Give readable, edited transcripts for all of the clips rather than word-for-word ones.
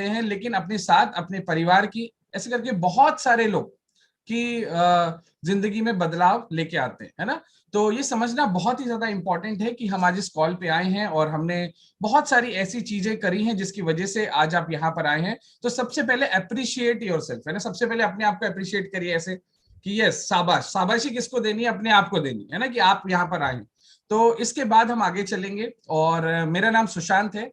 आते हैं, लेकिन अपने साथ अपने परिवार की, ऐसे करके बहुत सारे लोग की जिंदगी में बदलाव लेके आते हैं, है ना। तो ये समझना बहुत ही ज्यादा इंपॉर्टेंट है कि हम आज इस कॉल पे आए हैं और हमने बहुत सारी ऐसी चीजें करी हैं जिसकी वजह से आज आप यहाँ पर आए हैं। तो सबसे पहले अप्रिशिएट योरसेल्फ, है ना, सबसे पहले अपने आप को अप्रिशिएट करिए ऐसे कि यस, शाबाश। शाबाशी किसको देनी है? अपने आप को देनी है ना, कि आप यहाँ पर आए हैं। तो इसके बाद हम आगे चलेंगे। और मेरा नाम सुशांत है।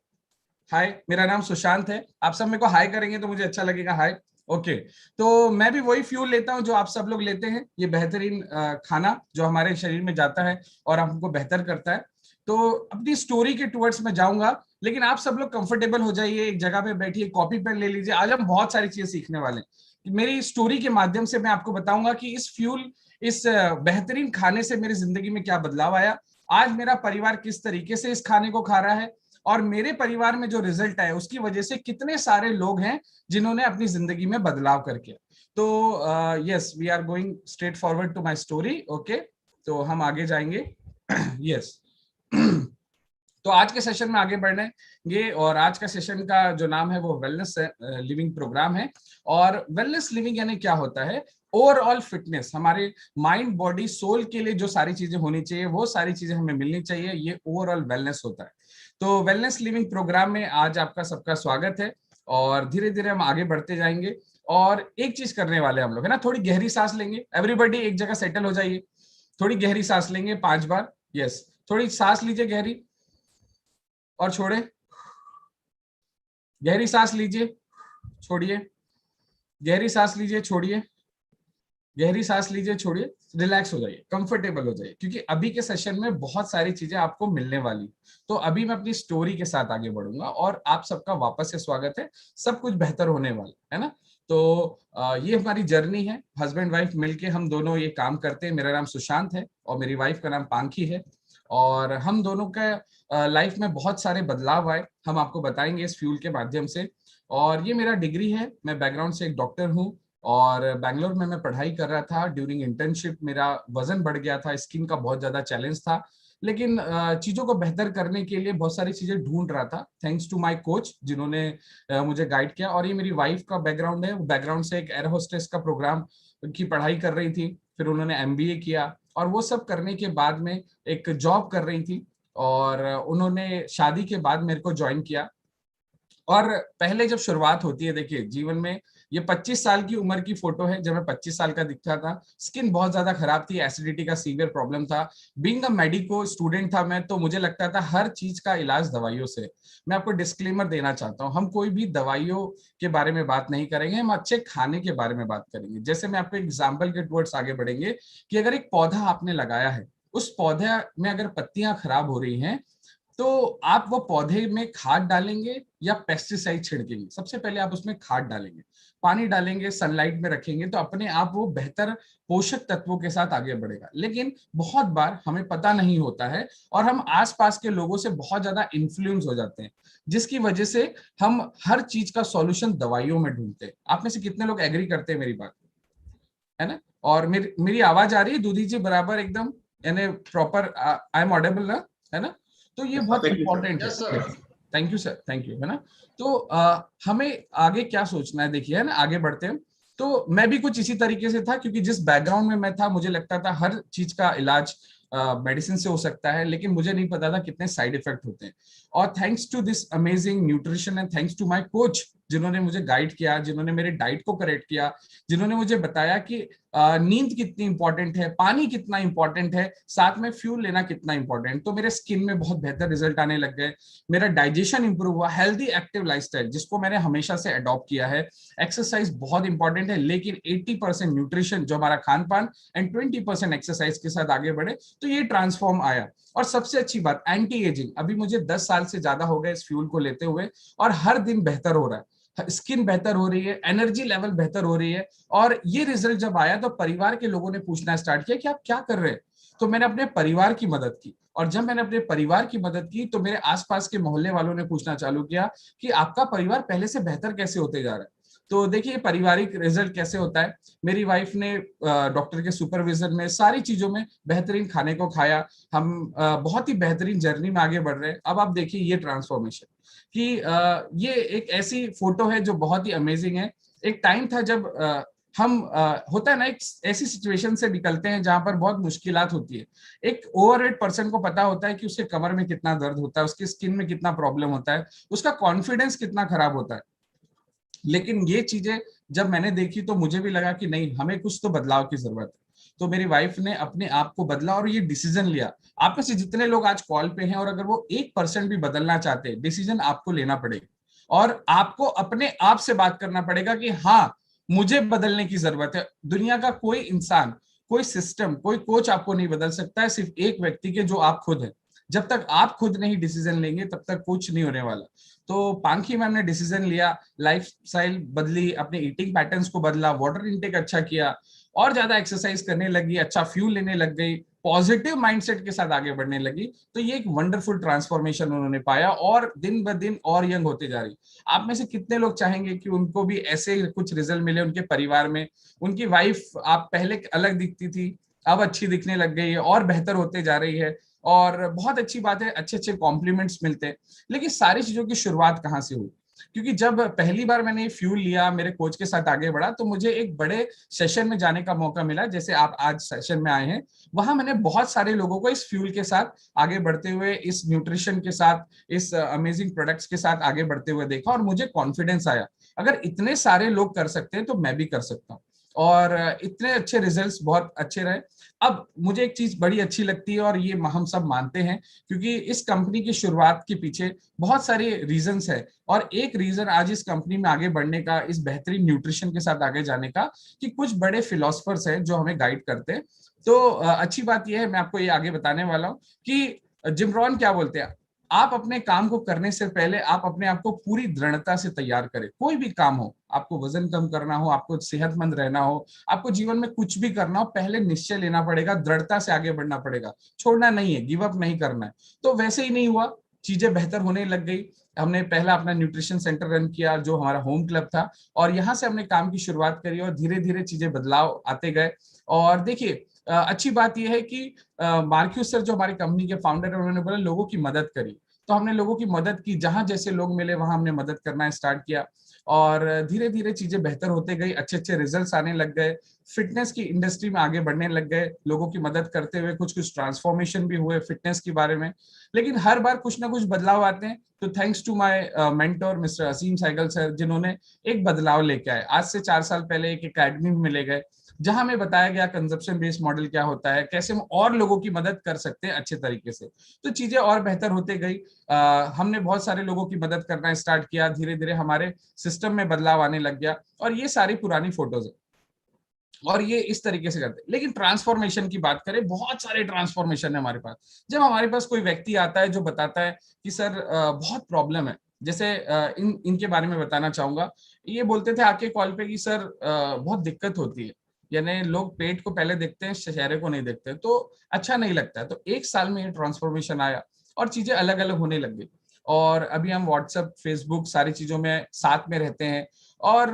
हाय, मेरा नाम सुशांत है। आप सब मेरे को हाय करेंगे तो मुझे अच्छा लगेगा। हाय, ओके। तो मैं भी वही फ्यूल लेता हूं जो आप सब लोग लेते हैं, ये बेहतरीन खाना जो हमारे शरीर में जाता है और हमको बेहतर करता है। तो अपनी स्टोरी के टुवर्ड्स में जाऊंगा, लेकिन आप सब लोग कंफर्टेबल हो जाइए, एक जगह पे बैठिए, कॉपी पेन ले लीजिए। आज हम बहुत सारी चीजें सीखने वाले हैं। मेरी स्टोरी के माध्यम से मैं आपको बताऊंगा कि इस बेहतरीन खाने से मेरी जिंदगी में क्या बदलाव आया, आज मेरा परिवार किस तरीके से इस खाने को खा रहा है, और मेरे परिवार में जो रिजल्ट आया उसकी वजह से कितने सारे लोग हैं जिन्होंने अपनी जिंदगी में बदलाव करके। तो yes, we are going straight forward to my story. Okay, तो हम आगे जाएंगे। यस तो आज के सेशन में आगे बढ़ेंगे, और आज का सेशन का जो नाम है वो वेलनेस लिविंग प्रोग्राम है। और वेलनेस लिविंग यानी क्या होता है? ओवरऑल फिटनेस, हमारे माइंड बॉडी सोल के लिए जो सारी चीजें होनी चाहिए वो सारी चीजें हमें मिलनी चाहिए, ये ओवरऑल वेलनेस होता है। तो वेलनेस लिविंग प्रोग्राम में आज आपका सबका स्वागत है, और धीरे धीरे हम आगे बढ़ते जाएंगे। और एक चीज करने वाले हम लोग, है ना, थोड़ी गहरी सांस लेंगे। एवरीबॉडी एक जगह सेटल हो जाइए, थोड़ी गहरी सांस लेंगे 5 बार। यस, थोड़ी सांस लीजिए गहरी और छोड़े। गहरी सांस लीजिए, छोड़िए। गहरी सांस लीजिए, छोड़िए। गहरी सांस लीजिए, छोड़िए। रिलैक्स हो जाइए, कंफर्टेबल हो जाइए, क्योंकि अभी के सेशन में बहुत सारी चीजें आपको मिलने वाली। तो अभी मैं अपनी स्टोरी के साथ आगे बढ़ूंगा, और आप सबका वापस से स्वागत है। सब कुछ बेहतर होने वाला है ना। तो ये हमारी जर्नी है, हस्बैंड वाइफ मिलके हम दोनों ये काम करते हैं। मेरा नाम सुशांत है और मेरी वाइफ का नाम पांखी है, और हम दोनों का लाइफ में बहुत सारे बदलाव आए, हम आपको बताएंगे इस फ्यूल के माध्यम से। और ये मेरा डिग्री है, मैं बैकग्राउंड से एक डॉक्टर हूँ, और बैंगलोर में मैं पढ़ाई कर रहा था। ड्यूरिंग इंटर्नशिप मेरा वजन बढ़ गया था, स्किन का बहुत ज्यादा चैलेंज था, लेकिन चीजों को बेहतर करने के लिए बहुत सारी चीजें ढूंढ रहा था, थैंक्स टू माय कोच जिन्होंने मुझे गाइड किया। और ये मेरी वाइफ का बैकग्राउंड है, वो बैकग्राउंड से एक एयर होस्टेस का प्रोग्राम की पढ़ाई कर रही थी, फिर उन्होंने एमबीए किया, और वो सब करने के बाद में एक जॉब कर रही थी, और उन्होंने शादी के बाद मेरे को ज्वाइन किया। और पहले जब शुरुआत होती है, देखिए जीवन में, ये 25 साल की उम्र की फोटो है जब मैं 25 साल का दिखता था। स्किन बहुत ज्यादा खराब थी, एसिडिटी का सीवियर प्रॉब्लम था। बीइंग अ मेडिको स्टूडेंट था मैं, तो मुझे लगता था हर चीज का इलाज दवाइयों से। मैं आपको डिस्क्लेमर देना चाहता हूँ, हम कोई भी दवाइयों के बारे में बात नहीं करेंगे, हम अच्छे खाने के बारे में बात करेंगे। जैसे मैं आपको एग्जाम्पल के टुवर्ड्स आगे बढ़ेंगे कि अगर एक पौधा आपने लगाया है, उस पौधे में अगर पत्तियां खराब हो रही हैं, तो आप वो पौधे में खाद डालेंगे या पेस्टिसाइड छिड़केंगे? सबसे पहले आप उसमें खाद डालेंगे, पानी डालेंगे, सनलाइट में रखेंगे, तो अपने आप वो बेहतर पोषक तत्वों के साथ आगे बढ़ेगा। लेकिन बहुत बार हमें पता नहीं होता है, और हम आसपास के लोगों से बहुत ज्यादा इन्फ्लुएंस हो जाते हैं, जिसकी वजह से हम हर चीज का सॉल्यूशन दवाइयों में ढूंढते हैं। आप में से कितने लोग एग्री करते हैं मेरी बात, है ना? और मेरी आवाज आ रही है दूधी जी बराबर एकदम, यानी प्रॉपर आई एम ऑडिबल ना, है ना? तो ये बहुत इंपॉर्टेंट है। Thank you sir, thank you, है ना। तो हमें आगे क्या सोचना है, देखिए, है ना, आगे बढ़ते हैं। तो मैं भी कुछ इसी तरीके से था, क्योंकि जिस बैकग्राउंड में मैं था मुझे लगता था हर चीज का इलाज मेडिसिन से हो सकता है, लेकिन मुझे नहीं पता था कितने साइड इफेक्ट होते हैं। और thanks to this amazing nutrition and thanks to my coach, जिन्होंने मुझे गाइड किया, जिन्होंने मेरे डाइट को करेक्ट किया, जिन्होंने मुझे बताया कि नींद कितनी इंपॉर्टेंट है, पानी कितना इंपॉर्टेंट है, साथ में फ्यूल लेना कितना इंपॉर्टेंट, तो मेरे स्किन में बहुत बेहतर रिजल्ट आने लग गए। मेरा डाइजेशन इंप्रूव हुआ, हेल्दी एक्टिव लाइफस्टाइल जिसको मैंने हमेशा से अडॉप्ट किया है। एक्सरसाइज बहुत इंपॉर्टेंट है, लेकिन 80% न्यूट्रिशन जो हमारा खान पान एंड 20% एक्सरसाइज के साथ आगे बढ़े, तो ये ट्रांसफॉर्म आया। और सबसे अच्छी बात, एंटी एजिंग, अभी मुझे 10 साल से ज्यादा हो गए इस फ्यूल को लेते हुए, और हर दिन बेहतर हो रहा है, स्किन बेहतर हो रही है, एनर्जी लेवल बेहतर हो रही है। और ये रिजल्ट जब आया तो परिवार के लोगों ने पूछना स्टार्ट किया कि आप क्या कर रहे हैं। तो मैंने अपने परिवार की मदद की, और जब मैंने अपने परिवार की मदद की तो मेरे आसपास के मोहल्ले वालों ने पूछना चालू किया कि आपका परिवार पहले से बेहतर कैसे होते जा रहा है। तो देखिए पारिवारिक रिजल्ट कैसे होता है। मेरी वाइफ ने डॉक्टर के सुपरविजन में सारी चीजों में बेहतरीन खाने को खाया, हम बहुत ही बेहतरीन जर्नी में आगे बढ़ रहे हैं। अब आप देखिए ये ट्रांसफॉर्मेशन। कि ये एक ऐसी फोटो है जो बहुत ही अमेजिंग है। एक टाइम था जब हम होता है ना, एक ऐसी सिचुएशन से निकलते हैं जहां पर बहुत मुश्किलात होती है। एक ओवरवेट पर्सन को पता होता है कि उसके कमर में कितना दर्द होता है, उसकी स्किन में कितना प्रॉब्लम होता है, उसका कॉन्फिडेंस कितना खराब होता है। लेकिन ये चीजें जब मैंने देखी तो मुझे भी लगा कि नहीं, हमें कुछ तो बदलाव की जरूरत है। तो मेरी वाइफ ने अपने आप को बदला और ये डिसीजन लिया। आप में से जितने लोग आज कॉल पे हैं और अगर वो 1% भी बदलना चाहते हैं, डिसीजन आपको लेना पड़ेगा और आपको अपने आप से बात करना पड़ेगा कि हाँ, मुझे बदलने की जरूरत है। दुनिया का कोई इंसान, कोई सिस्टम, कोई कोच आपको नहीं बदल सकता है, सिर्फ एक व्यक्ति के, जो आप खुद है। जब तक आप खुद नहीं डिसीजन लेंगे तब तक कुछ नहीं होने वाला। तो पांखी मैम ने डिसीजन लिया, लाइफ स्टाइल बदली, अपने ईटिंग पैटर्न्स को बदला, वाटर इंटेक अच्छा किया और ज्यादा एक्सरसाइज करने लगी, अच्छा फ्यूल लेने लग गई, पॉजिटिव माइंडसेट के साथ आगे बढ़ने लगी। तो ये एक वंडरफुल ट्रांसफॉर्मेशन उन्होंने पाया और दिन ब दिन और यंग होते जा रही। आप में से कितने लोग चाहेंगे कि उनको भी ऐसे कुछ रिजल्ट मिले उनके परिवार में? उनकी वाइफ आप पहले अलग दिखती थी, अब अच्छी दिखने लग गई है और बेहतर होते जा रही है, और बहुत अच्छी बात है, अच्छे अच्छे कॉम्प्लीमेंट्स मिलते हैं। लेकिन सारी चीजों की शुरुआत कहाँ से हुई? क्योंकि जब पहली बार मैंने फ्यूल लिया, मेरे कोच के साथ आगे बढ़ा, तो मुझे एक बड़े सेशन में जाने का मौका मिला, जैसे आप आज सेशन में आए हैं। वहां मैंने बहुत सारे लोगों को इस फ्यूल के साथ आगे बढ़ते हुए, इस न्यूट्रिशन के साथ, इस अमेजिंग प्रोडक्ट्स के साथ आगे बढ़ते हुए देखा और मुझे कॉन्फिडेंस आया, अगर इतने सारे लोग कर सकते हैं तो मैं भी कर सकता हूँ। और इतने अच्छे रिजल्ट्स बहुत अच्छे रहे। अब मुझे एक चीज बड़ी अच्छी लगती है और ये हम सब मानते हैं, क्योंकि इस कंपनी की शुरुआत के पीछे बहुत सारे रीजंस है। और एक रीजन आज इस कंपनी में आगे बढ़ने का, इस बेहतरीन न्यूट्रिशन के साथ आगे जाने का, कि कुछ बड़े फिलोसफर्स हैं जो हमें गाइड करते हैं। तो अच्छी बात यह है, मैं आपको ये आगे बताने वाला हूँ कि जिम रॉन क्या बोलते हैं, आप अपने काम को करने से पहले आप अपने आप को पूरी दृढ़ता से तैयार करें। कोई भी काम हो, आपको वजन कम करना हो, आपको सेहतमंद रहना हो, आपको जीवन में कुछ भी करना हो, पहले निश्चय लेना पड़ेगा, दृढ़ता से आगे बढ़ना पड़ेगा, छोड़ना नहीं है, गिव अप नहीं करना है। तो वैसे ही नहीं हुआ, चीजें बेहतर होने लग गई। हमने पहला अपना न्यूट्रिशन सेंटर रन किया जो हमारा होम क्लब था, और यहाँ से हमने काम की शुरुआत करी और धीरे धीरे चीजें बदलाव आते गए। और देखिए, अच्छी बात यह है कि मार्क्यूस सर जो हमारी कंपनी के फाउंडर है, उन्होंने बोला लोगों की मदद करी। तो हमने लोगों की मदद की, जहां जैसे लोग मिले वहां हमने मदद करना स्टार्ट किया, और धीरे धीरे चीजें बेहतर होते गई, अच्छे अच्छे रिजल्ट्स आने लग गए, फिटनेस की इंडस्ट्री में आगे बढ़ने लग गए, लोगों की मदद करते हुए कुछ कुछ ट्रांसफॉर्मेशन भी हुए फिटनेस के बारे में। लेकिन हर बार कुछ ना कुछ बदलाव आते हैं। तो thanks to my mentor mister Asim Sehgal sir, जिन्होंने एक बदलाव लेके आए। आज से 4 साल पहले एक एकेडमी में ले गए, जहां हमें बताया गया कंजप्शन बेस्ड मॉडल क्या होता है, कैसे हम और लोगों की मदद कर सकते हैं अच्छे तरीके से। तो चीजें और बेहतर होते गई। हमने बहुत सारे लोगों की मदद करना स्टार्ट किया, धीरे धीरे हमारे सिस्टम में बदलाव आने लग गया। और ये सारी पुरानी फोटोज है और ये इस तरीके से करते हैं। लेकिन ट्रांसफॉर्मेशन की बात करें, बहुत सारे ट्रांसफॉर्मेशन है हमारे पास। जब हमारे पास कोई व्यक्ति आता है जो बताता है कि सर बहुत प्रॉब्लम है, जैसे इनके बारे में बताना चाहूंगा। ये बोलते थे आके कॉल पे कि सर बहुत दिक्कत होती है, यानी लोग पेट को पहले देखते हैं, चेहरे को नहीं देखते, तो अच्छा नहीं लगता है। तो 1 साल में ये ट्रांसफॉर्मेशन आया और चीजें अलग अलग होने लग गई। और अभी हम व्हाट्सएप, फेसबुक, सारी चीजों में साथ में रहते हैं और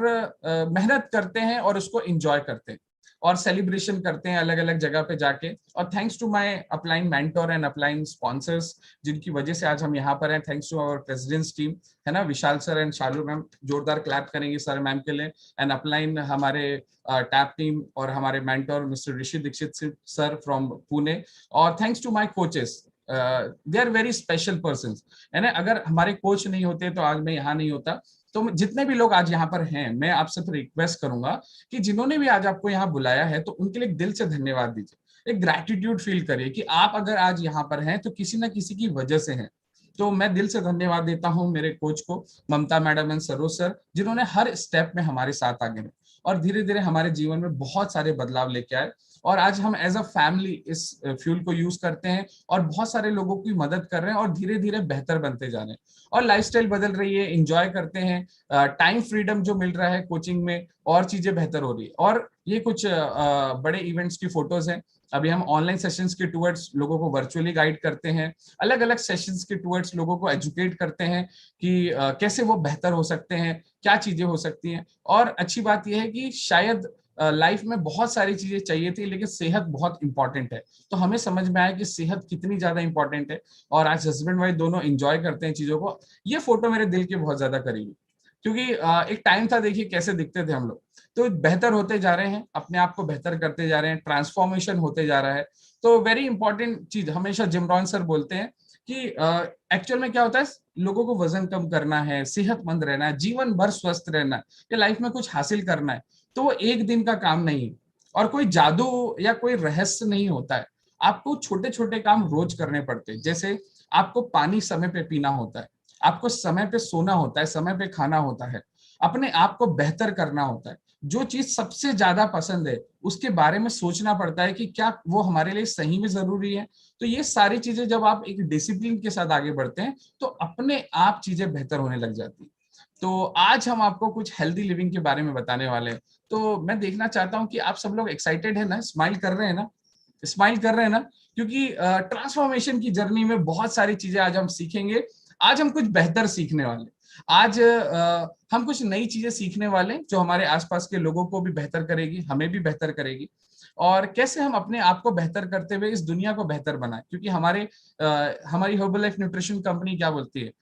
मेहनत करते हैं और उसको एंजॉय करते हैं और सेलिब्रेशन करते हैं अलग अलग जगह पे जाके। और thanks to my upline mentor and upline sponsors, जिनकी वजह से आज हम यहाँ पर हैं। Thanks to our presidents team, है ना, Vishal sir and Shalu ma'am, जोरदार क्लैप करेंगे सर मैम के लिए। एंड अपलाइन हमारे टैप टीम और हमारे mentor mister Rishi Dikshit sir from Pune. और thanks to my coaches, they are very special person, है ना। अगर हमारे कोच नहीं होते तो आज मैं यहाँ नहीं होता। तो जितने भी लोग आज यहाँ पर हैं, मैं आपसे तो रिक्वेस्ट करूंगा कि जिन्होंने भी आज आपको यहाँ बुलाया है, तो उनके लिए दिल से धन्यवाद दीजिए, एक ग्रैटिट्यूड फील करिए कि आप अगर आज यहाँ पर हैं तो किसी ना किसी की वजह से हैं। तो मैं दिल से धन्यवाद देता हूँ मेरे कोच को, ममता मैडम एंड सरोज सर, जिन्होंने हर स्टेप में हमारे साथ आगे बढ़े और धीरे धीरे हमारे जीवन में बहुत सारे बदलाव लेके आए। और आज हम एज अ फैमिली इस फ्यूल को यूज करते हैं और बहुत सारे लोगों की मदद कर रहे हैं और धीरे धीरे बेहतर बनते जा रहे हैं और लाइफस्टाइल बदल रही है, एंजॉय करते हैं, टाइम फ्रीडम जो मिल रहा है कोचिंग में, और चीजें बेहतर हो रही है। और ये कुछ बड़े इवेंट्स की फोटोज हैं। अभी हम ऑनलाइन सेशंस के टूवर्ड्स लोगों को वर्चुअली गाइड करते हैं, अलग अलग सेशंस के टूवर्ड्स लोगों को एजुकेट करते हैं कि कैसे वो बेहतर हो सकते हैं, क्या चीजें हो सकती हैं। और अच्छी बात यह है कि शायद लाइफ में बहुत सारी चीजें चाहिए थी, लेकिन सेहत बहुत इंपॉर्टेंट है। तो हमें समझ में आया कि सेहत कितनी ज्यादा इंपॉर्टेंट है, और आज हस्बैंड वाइफ दोनों एंजॉय करते हैं चीजों को। ये फोटो मेरे दिल के बहुत ज्यादा करीब है, क्योंकि एक टाइम था, देखिए कैसे दिखते थे हम लोग। तो बेहतर होते जा रहे हैं, अपने आप को बेहतर करते जा रहे हैं, ट्रांसफॉर्मेशन होते जा रहा है। तो वेरी इंपॉर्टेंट चीज, हमेशा जिम रॉन सर बोलते हैं कि एक्चुअल में क्या होता है, लोगों को वजन कम करना है, सेहतमंद रहना है, जीवन भर स्वस्थ रहना है, या लाइफ में कुछ हासिल करना है, तो वो एक दिन का काम नहीं है, और कोई जादू या कोई रहस्य नहीं होता है। आपको छोटे छोटे काम रोज करने पड़ते हैं। जैसे आपको पानी समय पे पीना होता है, आपको समय पे सोना होता है, समय पे खाना होता है, अपने आप को बेहतर करना होता है। जो चीज सबसे ज्यादा पसंद है उसके बारे में सोचना पड़ता है कि क्या वो हमारे लिए सही में जरूरी है। तो ये सारी चीजें जब आप एक डिसिप्लिन के साथ आगे बढ़ते हैं तो अपने आप चीजें बेहतर होने लग जाती हैं। तो आज हम आपको कुछ हेल्दी लिविंग के बारे में बताने वाले हैं। तो मैं देखना चाहता हूं कि आप सब लोग एक्साइटेड है ना, स्माइल कर रहे हैं ना, स्माइल कर रहे हैं ना, क्योंकि ट्रांसफॉर्मेशन की जर्नी में बहुत सारी चीजें आज हम सीखेंगे। आज हम कुछ बेहतर सीखने वाले, आज हम कुछ नई चीजें सीखने वाले जो हमारे आसपास के लोगों को भी बेहतर करेगी, हमें भी बेहतर करेगी, और कैसे हम अपने आप को बेहतर करते हुए इस दुनिया को बेहतर बनाए। क्योंकि हमारी हर्बल लाइफ न्यूट्रिशन कंपनी क्या बोलती है,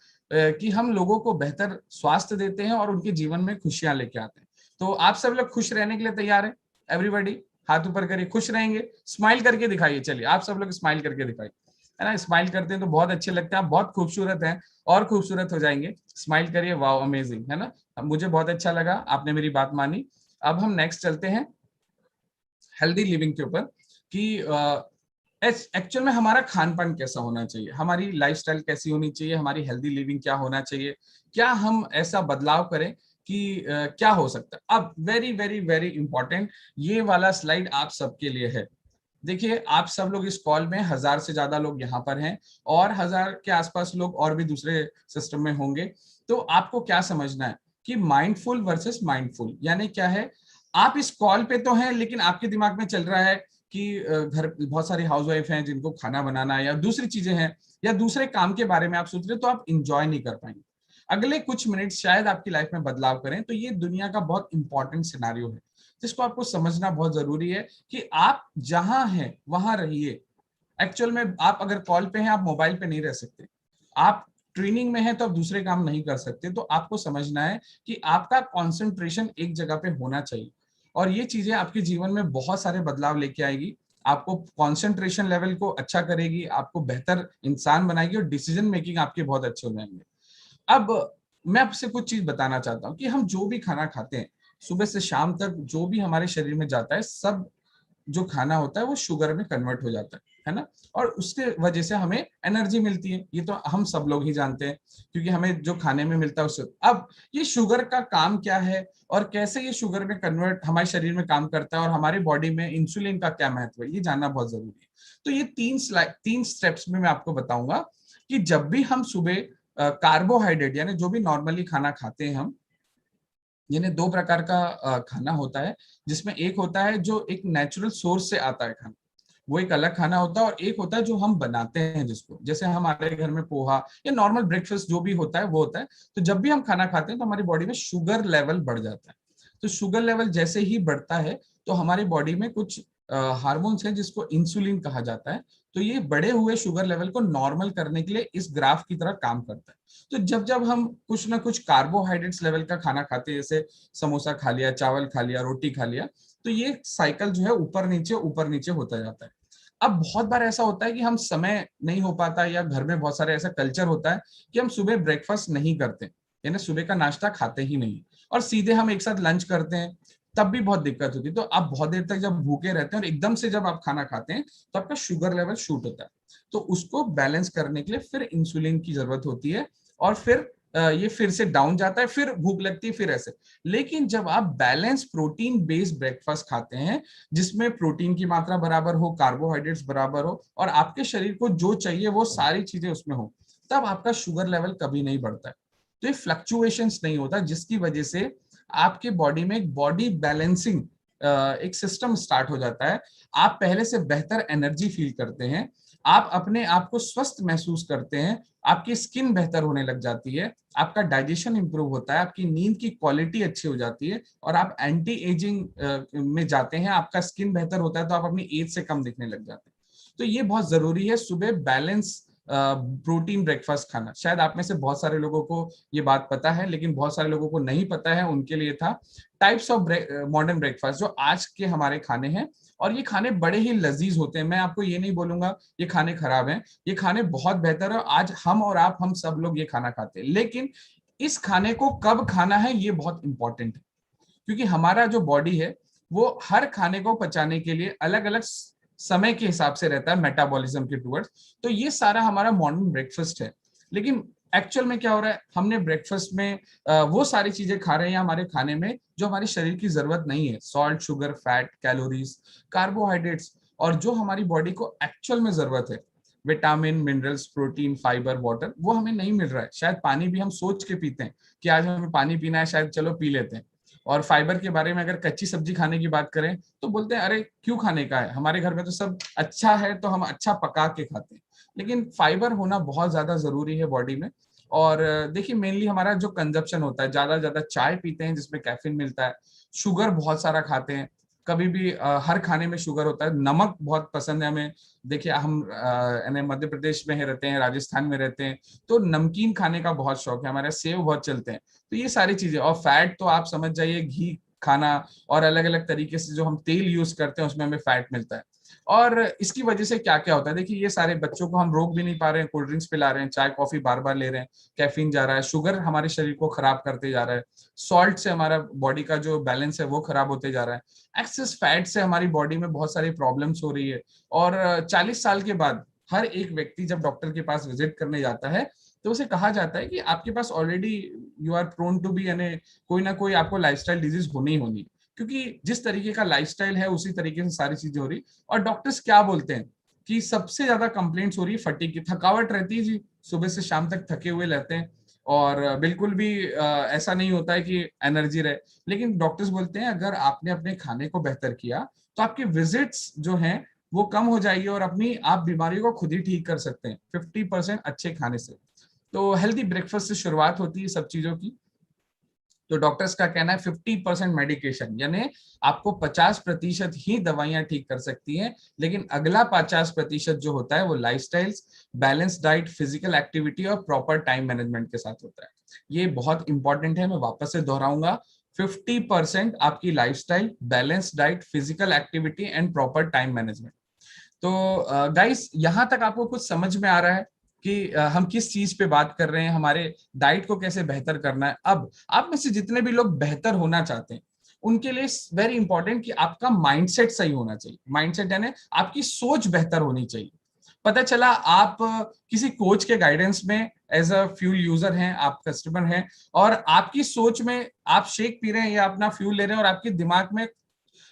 कि हम लोगों को बेहतर स्वास्थ्य देते हैं और उनके जीवन में खुशियां लेके आते हैं। तो आप सब लोग खुश रहने के लिए तैयार है? एवरीबॉडी हाथ ऊपर करिए, खुश रहेंगे, स्माइल करके दिखाइए। चलिए आप सब लोग स्माइल करके दिखाइए, है ना। स्माइल करते हैं तो बहुत अच्छे लगते हैं, आप बहुत खूबसूरत हैं और खूबसूरत हो जाएंगे। स्माइल करिए, वाओ अमेजिंग, है ना। मुझे बहुत अच्छा लगा, आपने मेरी बात मानी। अब हम नेक्स्ट चलते हैं हेल्दी लिविंग के ऊपर, कि एक्चुअल में हमारा खान पान कैसा होना चाहिए, हमारी लाइफस्टाइल कैसी होनी चाहिए, हमारी हेल्दी लिविंग क्या होना चाहिए, क्या हम ऐसा बदलाव करें कि क्या हो सकता है। अब वेरी वेरी वेरी इंपॉर्टेंट, ये वाला स्लाइड आप सबके लिए है। देखिए आप सब लोग इस कॉल में 1000 से ज्यादा लोग यहाँ पर हैं, और 1000 के आसपास लोग और भी दूसरे सिस्टम में होंगे। तो आपको क्या समझना है कि माइंडफुल वर्सेस माइंडफुल यानी क्या है। आप इस कॉल पे तो हैं, लेकिन आपके दिमाग में चल रहा है कि घर बहुत सारी हाउसवाइफ हैं जिनको खाना बनाना है, या दूसरी चीजें हैं, या दूसरे काम के बारे में आप सोच रहे, तो आप इंजॉय नहीं कर पाएंगे। अगले कुछ मिनट शायद आपकी लाइफ में बदलाव करें। तो ये दुनिया का बहुत इंपॉर्टेंट सिनारियो है जिसको आपको समझना बहुत जरूरी है, कि आप जहां हैं वहां रहिए। एक्चुअल में आप अगर कॉल पे हैं, आप मोबाइल पे नहीं रह सकते, आप ट्रेनिंग में हैं तो आप दूसरे काम नहीं कर सकते। तो आपको समझना है कि आपका कंसंट्रेशन एक जगह पे होना चाहिए, और ये चीजें आपके जीवन में बहुत सारे बदलाव लेके आएगी। आपको कंसंट्रेशन लेवल को अच्छा करेगी, आपको बेहतर इंसान बनाएगी, और डिसीजन मेकिंग आपके बहुत अच्छे हो जाएंगे। अब मैं आपसे कुछ चीज बताना चाहता हूँ कि हम जो भी खाना खाते हैं, सुबह से शाम तक जो भी हमारे शरीर में जाता है, सब जो खाना होता है वो शुगर में कन्वर्ट हो जाता है ना। और उसके वजह से हमें एनर्जी मिलती है, ये तो हम सब लोग ही जानते हैं, क्योंकि हमें जो खाने में मिलता है उससे। अब ये शुगर का काम क्या है, और कैसे ये शुगर में कन्वर्ट हमारे शरीर में काम करता है, और हमारी बॉडी में इंसुलिन का क्या महत्व है, ये जानना बहुत जरूरी है। तो ये तीन स्टेप्स में मैं आपको बताऊंगा कि जब भी हम सुबह कार्बोहाइड्रेट यानी जो भी नॉर्मली खाना खाते हैं हम, यानी दो प्रकार का खाना होता है, जिसमें एक होता है जो एक नेचुरल सोर्स से आता है खाना, वो एक अलग खाना होता है, और एक होता है जो हम बनाते हैं, जिसको जैसे हमारे घर में पोहा या नॉर्मल ब्रेकफास्ट जो भी होता है वो होता है। तो जब भी हम खाना खाते हैं तो हमारी बॉडी में शुगर लेवल बढ़ जाता है। तो शुगर लेवल जैसे ही बढ़ता है तो हमारी बॉडी में कुछ हार्मोन्स हैं जिसको इंसुलिन कहा जाता है। तो ये बढ़े हुए शुगर लेवल को नॉर्मल करने के लिए इस ग्राफ की तरह काम करता है। तो जब जब हम कुछ ना कुछ कार्बोहाइड्रेट्स लेवल का खाना खाते हैं, जैसे समोसा खा लिया, चावल खा लिया, रोटी खा लिया, तो ये साइकिल जो है ऊपर नीचे होता जाता है। अब बहुत बार ऐसा होता है कि हम समय नहीं हो पाता, या घर में बहुत सारे ऐसा कल्चर होता है कि हम सुबह ब्रेकफास्ट नहीं करते, यानी सुबह का नाश्ता खाते ही नहीं, और सीधे हम एक साथ लंच करते हैं, तब भी बहुत दिक्कत होती है। तो आप बहुत देर तक जब भूखे रहते हैं और एकदम से जब आप खाना खाते हैं तो आपका शुगर लेवल शूट होता है। तो उसको बैलेंस करने के लिए फिर इंसुलिन की जरूरत होती है, और फिर ये फिर से डाउन जाता है, फिर भूख लगती है, फिर ऐसे। लेकिन जब आप बैलेंस प्रोटीन बेस्ड ब्रेकफास्ट खाते हैं, जिसमें प्रोटीन की मात्रा बराबर हो, कार्बोहाइड्रेट्स बराबर हो, और आपके शरीर को जो चाहिए वो सारी चीजें उसमें हो, तब आपका शुगर लेवल कभी नहीं बढ़ता है। तो ये फ्लक्चुएशंस नहीं होता, जिसकी वजह से आपके बॉडी में एक बॉडी बैलेंसिंग एक सिस्टम स्टार्ट हो जाता है। आप पहले से बेहतर एनर्जी फील करते हैं, आप अपने आप को स्वस्थ महसूस करते हैं, आपकी स्किन बेहतर होने लग जाती है, आपका डाइजेशन इंप्रूव होता है, आपकी नींद की क्वालिटी अच्छी हो जाती है, और आप एंटी एजिंग में जाते हैं, आपका स्किन बेहतर होता है, तो आप अपनी एज से कम दिखने लग जाते हैं। तो ये बहुत जरूरी है सुबह बैलेंस प्रोटीन ब्रेकफास्ट खाना। शायद आप में से बहुत सारे लोगों को ये बात पता है, लेकिन बहुत सारे लोगों को नहीं पता है, उनके लिए था टाइप्स ऑफ मॉडर्न ब्रेकफास्ट जो आज के हमारे खाने हैं। और ये खाने बड़े ही लजीज होते हैं, मैं आपको ये नहीं बोलूंगा ये खाने खराब हैं, ये खाने बहुत बेहतर है। आज हम और आप, हम सब लोग ये खाना खाते हैं, लेकिन इस खाने को कब खाना है ये बहुत इंपॉर्टेंट है, क्योंकि हमारा जो बॉडी है वो हर खाने को पचाने के लिए अलग अलग समय के हिसाब से रहता है, मेटाबॉलिज्म के टूवर्ड्स। तो ये सारा हमारा मॉर्निंग ब्रेकफास्ट है। लेकिन एक्चुअल में क्या हो रहा है, हमने ब्रेकफास्ट में वो सारी चीजें खा रहे हैं हमारे खाने में जो हमारे शरीर की जरूरत नहीं है, salt, sugar, fat, calories, carbohydrates, और जो हमारी बॉडी को एक्चुअल में जरूरत है, vitamin, minerals, protein, fibre, water, वो हमें नहीं मिल रहा है। शायद पानी भी हम सोच के पीते हैं कि आज हमें पानी पीना है, शायद चलो पी लेते हैं। और फाइबर के बारे में अगर कच्ची सब्जी खाने की बात करें तो बोलते हैं अरे क्यों खाने का है, हमारे घर में तो सब अच्छा है तो हम अच्छा पका के खाते हैं। लेकिन फाइबर होना बहुत ज्यादा जरूरी है बॉडी में। और देखिए मेनली हमारा जो कंजप्शन होता है, ज्यादा ज्यादा चाय पीते हैं जिसमें कैफीन मिलता है, शुगर बहुत सारा खाते हैं, कभी भी हर खाने में शुगर होता है, नमक बहुत पसंद है हमें। देखिए हम मध्य प्रदेश में रहते हैं, राजस्थान में रहते हैं, तो नमकीन खाने का बहुत शौक है, हमारे सेव बहुत चलते हैं। तो ये सारी चीजें, और फैट तो आप समझ जाइए, घी खाना और अलग अलग तरीके से जो हम तेल यूज करते हैं उसमें हमें फैट मिलता है। और इसकी वजह से क्या क्या होता है, देखिए ये सारे बच्चों को हम रोक भी नहीं पा रहे हैं, कोल्ड ड्रिंक्स पिला रहे हैं, चाय कॉफी बार बार ले रहे हैं, कैफीन जा रहा है, शुगर हमारे शरीर को खराब करते जा रहा है, सॉल्ट से हमारा बॉडी का जो बैलेंस है वो खराब होते जा रहा है, एक्सेस फैट से हमारी बॉडी में बहुत सारी प्रॉब्लम्स हो रही है। और 40 साल के बाद हर एक व्यक्ति जब डॉक्टर के पास विजिट करने जाता है तो उसे कहा जाता है कि आपके पास already you are prone to be, यानी कोई ना कोई आपको लाइफस्टाइल डिजीज होनी ही होनी, क्योंकि जिस तरीके का लाइफस्टाइल है उसी तरीके से सारी चीजें हो रही। और डॉक्टर्स क्या बोलते हैं कि सबसे ज्यादा कंप्लेंट्स हो रही है फटीग की, थकावट रहती है जी, सुबह से शाम तक थके हुए रहते हैं, और बिल्कुल भी ऐसा नहीं होता है कि एनर्जी रहे। लेकिन डॉक्टर्स बोलते हैं अगर आपने अपने खाने को बेहतर किया तो आपकी विजिट्स जो हैं वो कम हो जाएगी, और अपनी आप बीमारियों को खुद ही ठीक कर सकते हैं 50% अच्छे खाने से। तो हेल्दी ब्रेकफास्ट से शुरुआत होती है सब चीजों की। तो डॉक्टर्स का कहना है 50% मेडिकेशन, यानी आपको 50% ही दवाइयां ठीक कर सकती हैं, लेकिन अगला 50% जो होता है वो lifestyles, balance diet, physical activity और प्रॉपर टाइम मैनेजमेंट के साथ होता है। ये बहुत इंपॉर्टेंट है, मैं वापस से दोहराऊंगा, 50% आपकी lifestyle, balance diet, physical activity and proper time management. तो गाइस यहाँ तक आपको कुछ समझ में आ रहा है कि हम किस चीज पे बात कर रहे हैं, हमारे डाइट को कैसे बेहतर करना है। अब आप में से जितने भी लोग बेहतर होना चाहते हैं उनके लिए वेरी इंपॉर्टेंट कि आपका माइंडसेट सही होना चाहिए। माइंडसेट यानी आपकी सोच बेहतर होनी चाहिए। पता चला आप किसी कोच के गाइडेंस में एज अ फ्यूल यूजर हैं, आप कस्टमर हैं, और आपकी सोच में आप शेक पी रहे हैं या अपना फ्यूल ले रहे हैं और आपके दिमाग में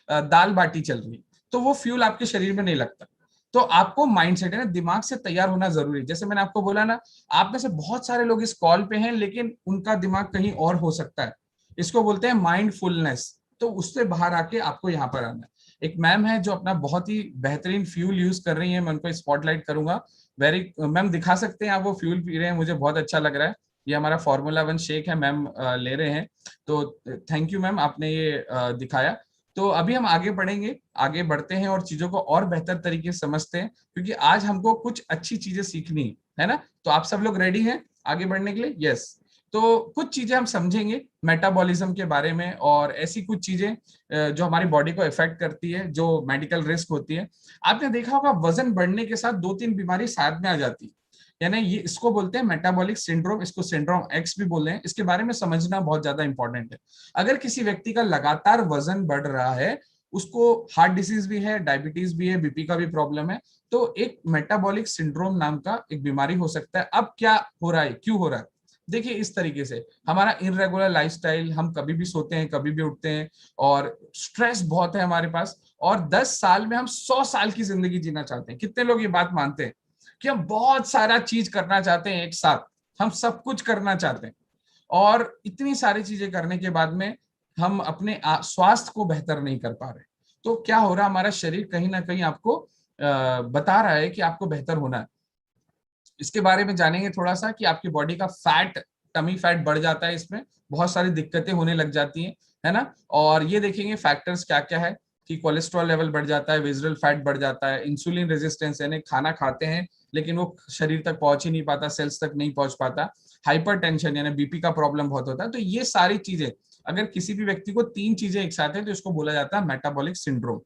दाल बाटी चल रही, तो वो फ्यूल आपके शरीर में नहीं लगता। तो आपको माइंडसेट है ना, दिमाग से तैयार होना जरूरी है। जैसे मैंने आपको बोला ना, आप में से बहुत सारे लोग इस कॉल पे हैं लेकिन उनका दिमाग कहीं और हो सकता है, इसको बोलते हैं माइंडफुलनेस। तो उससे बाहर आके आपको यहाँ पर आना है। एक मैम है जो अपना बहुत ही बेहतरीन फ्यूल यूज कर रही है, मैं उनको स्पॉटलाइट करूंगा। वेरी मैम, दिखा सकते हैं आप वो फ्यूल पी रहे हैं, मुझे बहुत अच्छा लग रहा है। ये हमारा Formula 1 शेक है मैम ले रहे हैं, तो थैंक यू मैम, आपने ये दिखाया। तो अभी हम आगे बढ़ेंगे, आगे बढ़ते हैं और चीजों को और बेहतर तरीके से समझते हैं, क्योंकि आज हमको कुछ अच्छी चीजें सीखनी है ना। तो आप सब लोग रेडी हैं आगे बढ़ने के लिए? यस। तो कुछ चीजें हम समझेंगे मेटाबॉलिज्म के बारे में, और ऐसी कुछ चीजें जो हमारी बॉडी को इफेक्ट करती है, जो मेडिकल रिस्क होती है। आपने देखा होगा वजन बढ़ने के साथ 2-3 बीमारी साथ में आ जाती है, यानी ये इसको बोलते हैं मेटाबॉलिक सिंड्रोम, इसको सिंड्रोम एक्स भी बोलते हैं। इसके बारे में समझना बहुत ज्यादा इंपॉर्टेंट है। अगर किसी व्यक्ति का लगातार वजन बढ़ रहा है, उसको हार्ट डिसीज भी है, डायबिटीज भी है, बीपी का भी प्रॉब्लम है, तो एक मेटाबॉलिक सिंड्रोम नाम का एक बीमारी हो सकता है। अब क्या हो रहा है, क्यों हो रहा है? देखिए इस तरीके से हमारा इनरेगुलर लाइफस्टाइल, हम कभी भी सोते हैं कभी भी उठते हैं, और स्ट्रेस बहुत है हमारे पास, और 10 साल में हम 100 साल की जिंदगी जीना चाहते हैं। कितने लोग ये बात मानते हैं कि हम बहुत सारा चीज करना चाहते हैं एक साथ, हम सब कुछ करना चाहते हैं, और इतनी सारी चीजें करने के बाद में हम अपने स्वास्थ्य को बेहतर नहीं कर पा रहे। तो क्या हो रहा, हमारा शरीर कहीं ना कहीं आपको बता रहा है कि आपको बेहतर होना है। इसके बारे में जानेंगे थोड़ा सा कि आपकी बॉडी का फैट, टमी फैट बढ़ जाता है, इसमें बहुत सारी दिक्कतें होने लग जाती हैं, है ना। और ये देखेंगे फैक्टर्स क्या क्या है कि कोलेस्ट्रॉल लेवल बढ़ जाता है, विजरल फैट बढ़ जाता है, इंसुलिन रेजिस्टेंस, यानी खाना खाते हैं लेकिन वो शरीर तक पहुंच ही नहीं पाता, सेल्स तक नहीं पहुंच पाता, हाइपरटेंशन यानी बीपी का प्रॉब्लम बहुत होता है। तो ये सारी चीजें अगर किसी भी व्यक्ति को तीन चीजें एक साथ है तो इसको बोला जाता है मेटाबॉलिक सिंड्रोम।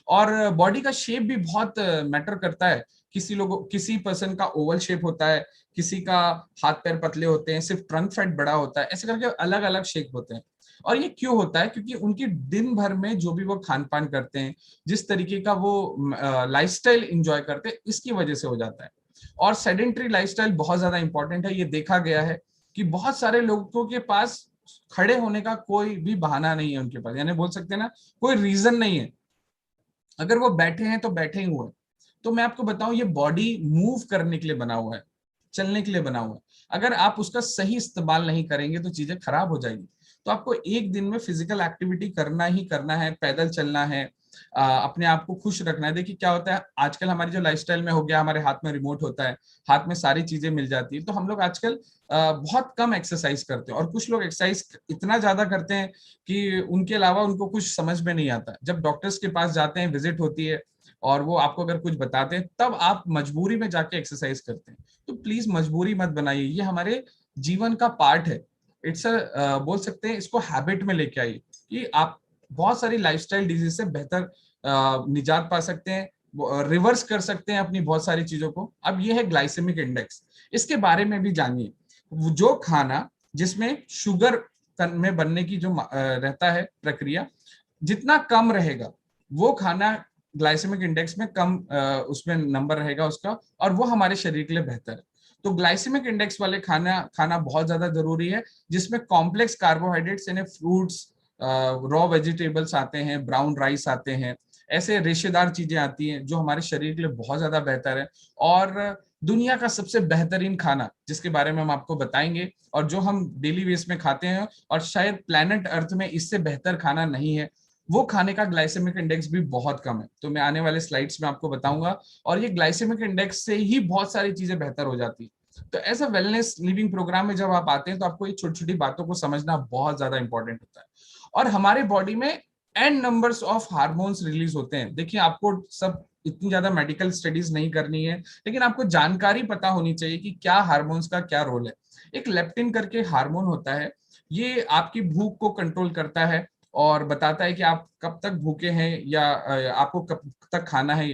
और बॉडी का शेप भी बहुत मैटर करता है। किसी पर्सन का ओवल शेप होता है, किसी का हाथ पैर पतले होते हैं, सिर्फ ट्रंक फैट बड़ा होता है, ऐसे करके अलग अलग शेप होते हैं। और ये क्यों होता है? क्योंकि उनकी दिन भर में जो भी वो खान पान करते हैं, जिस तरीके का वो लाइफस्टाइल एंजॉय करते हैं, इसकी वजह से हो जाता है। और सेडेंटरी लाइफस्टाइल बहुत ज्यादा इंपॉर्टेंट है। ये देखा गया है कि बहुत सारे लोगों के पास खड़े होने का कोई भी बहाना नहीं है उनके पास, यानी बोल सकते हैं ना, कोई रीजन नहीं है। अगर वो बैठे हैं तो बैठे ही हुए। तो मैं आपको बताऊं, ये बॉडी मूव करने के लिए बना हुआ है, चलने के लिए बना हुआ है। अगर आप उसका सही इस्तेमाल नहीं करेंगे तो चीजें खराब हो जाएगी। तो आपको एक दिन में फिजिकल एक्टिविटी करना ही करना है, पैदल चलना है, अपने आप को खुश रखना है। देखिए क्या होता है आजकल हमारी जो लाइफस्टाइल में हो गया, हमारे हाथ में रिमोट होता है, हाथ में सारी चीजें मिल जाती है, तो हम लोग आजकल बहुत कम एक्सरसाइज करते हैं। और कुछ लोग एक्सरसाइज इतना ज्यादा करते हैं कि उनके अलावा उनको कुछ समझ में नहीं आता। जब डॉक्टर्स के पास जाते हैं, विजिट होती है, और वो आपको अगर कुछ बताते हैं, तब आप मजबूरी में जाके एक्सरसाइज करते हैं। तो प्लीज मजबूरी मत बनाइए, ये हमारे जीवन का पार्ट है। इट्स बोल सकते हैं इसको हैबिट में लेके आइए कि आप बहुत सारी लाइफस्टाइल डिजीज से बेहतर निजात पा सकते हैं, रिवर्स कर सकते हैं अपनी बहुत सारी चीजों को। अब ये है ग्लाइसेमिक इंडेक्स, इसके बारे में भी जानिए। जो खाना जिसमें शुगर में बनने की जो रहता है प्रक्रिया, जितना कम रहेगा वो खाना ग्लाइसेमिक इंडेक्स में कम उसमें नंबर रहेगा उसका, और वो हमारे शरीर के लिए बेहतर है। तो ग्लाइसेमिक इंडेक्स वाले खाना खाना बहुत ज्यादा जरूरी है, जिसमें कॉम्प्लेक्स कार्बोहाइड्रेट्स यानी फ्रूट्स, रॉ वेजिटेबल्स आते हैं, ब्राउन राइस आते हैं, ऐसे रेशेदार चीजें आती हैं जो हमारे शरीर के लिए बहुत ज्यादा बेहतर है। और दुनिया का सबसे बेहतरीन खाना जिसके बारे में हम आपको बताएंगे, और जो हम डेली बेस में खाते हैं, और शायद प्लेनेट अर्थ में इससे बेहतर खाना नहीं है, वो खाने का ग्लाइसेमिक इंडेक्स भी बहुत कम है। तो मैं आने वाले स्लाइड्स में आपको बताऊंगा। और ये ग्लाइसेमिक इंडेक्स से ही बहुत सारी चीजें बेहतर हो जाती है। तो as a wellness living program में जब आप आते हैं तो आपको ये छोटी छोटी बातों को समझना बहुत ज्यादा इंपॉर्टेंट होता है। और हमारे बॉडी में an numbers of hormones release होते हैं। देखिए आपको सब इतनी ज्यादा मेडिकल स्टडीज नहीं करनी है, लेकिन आपको जानकारी पता होनी चाहिए कि क्या हार्मोन्स का क्या रोल है। एक लेप्टिन करके हार्मोन होता है, ये आपकी भूख को कंट्रोल करता है और बताता है कि आप कब तक भूखे हैं या आपको कब तक खाना है।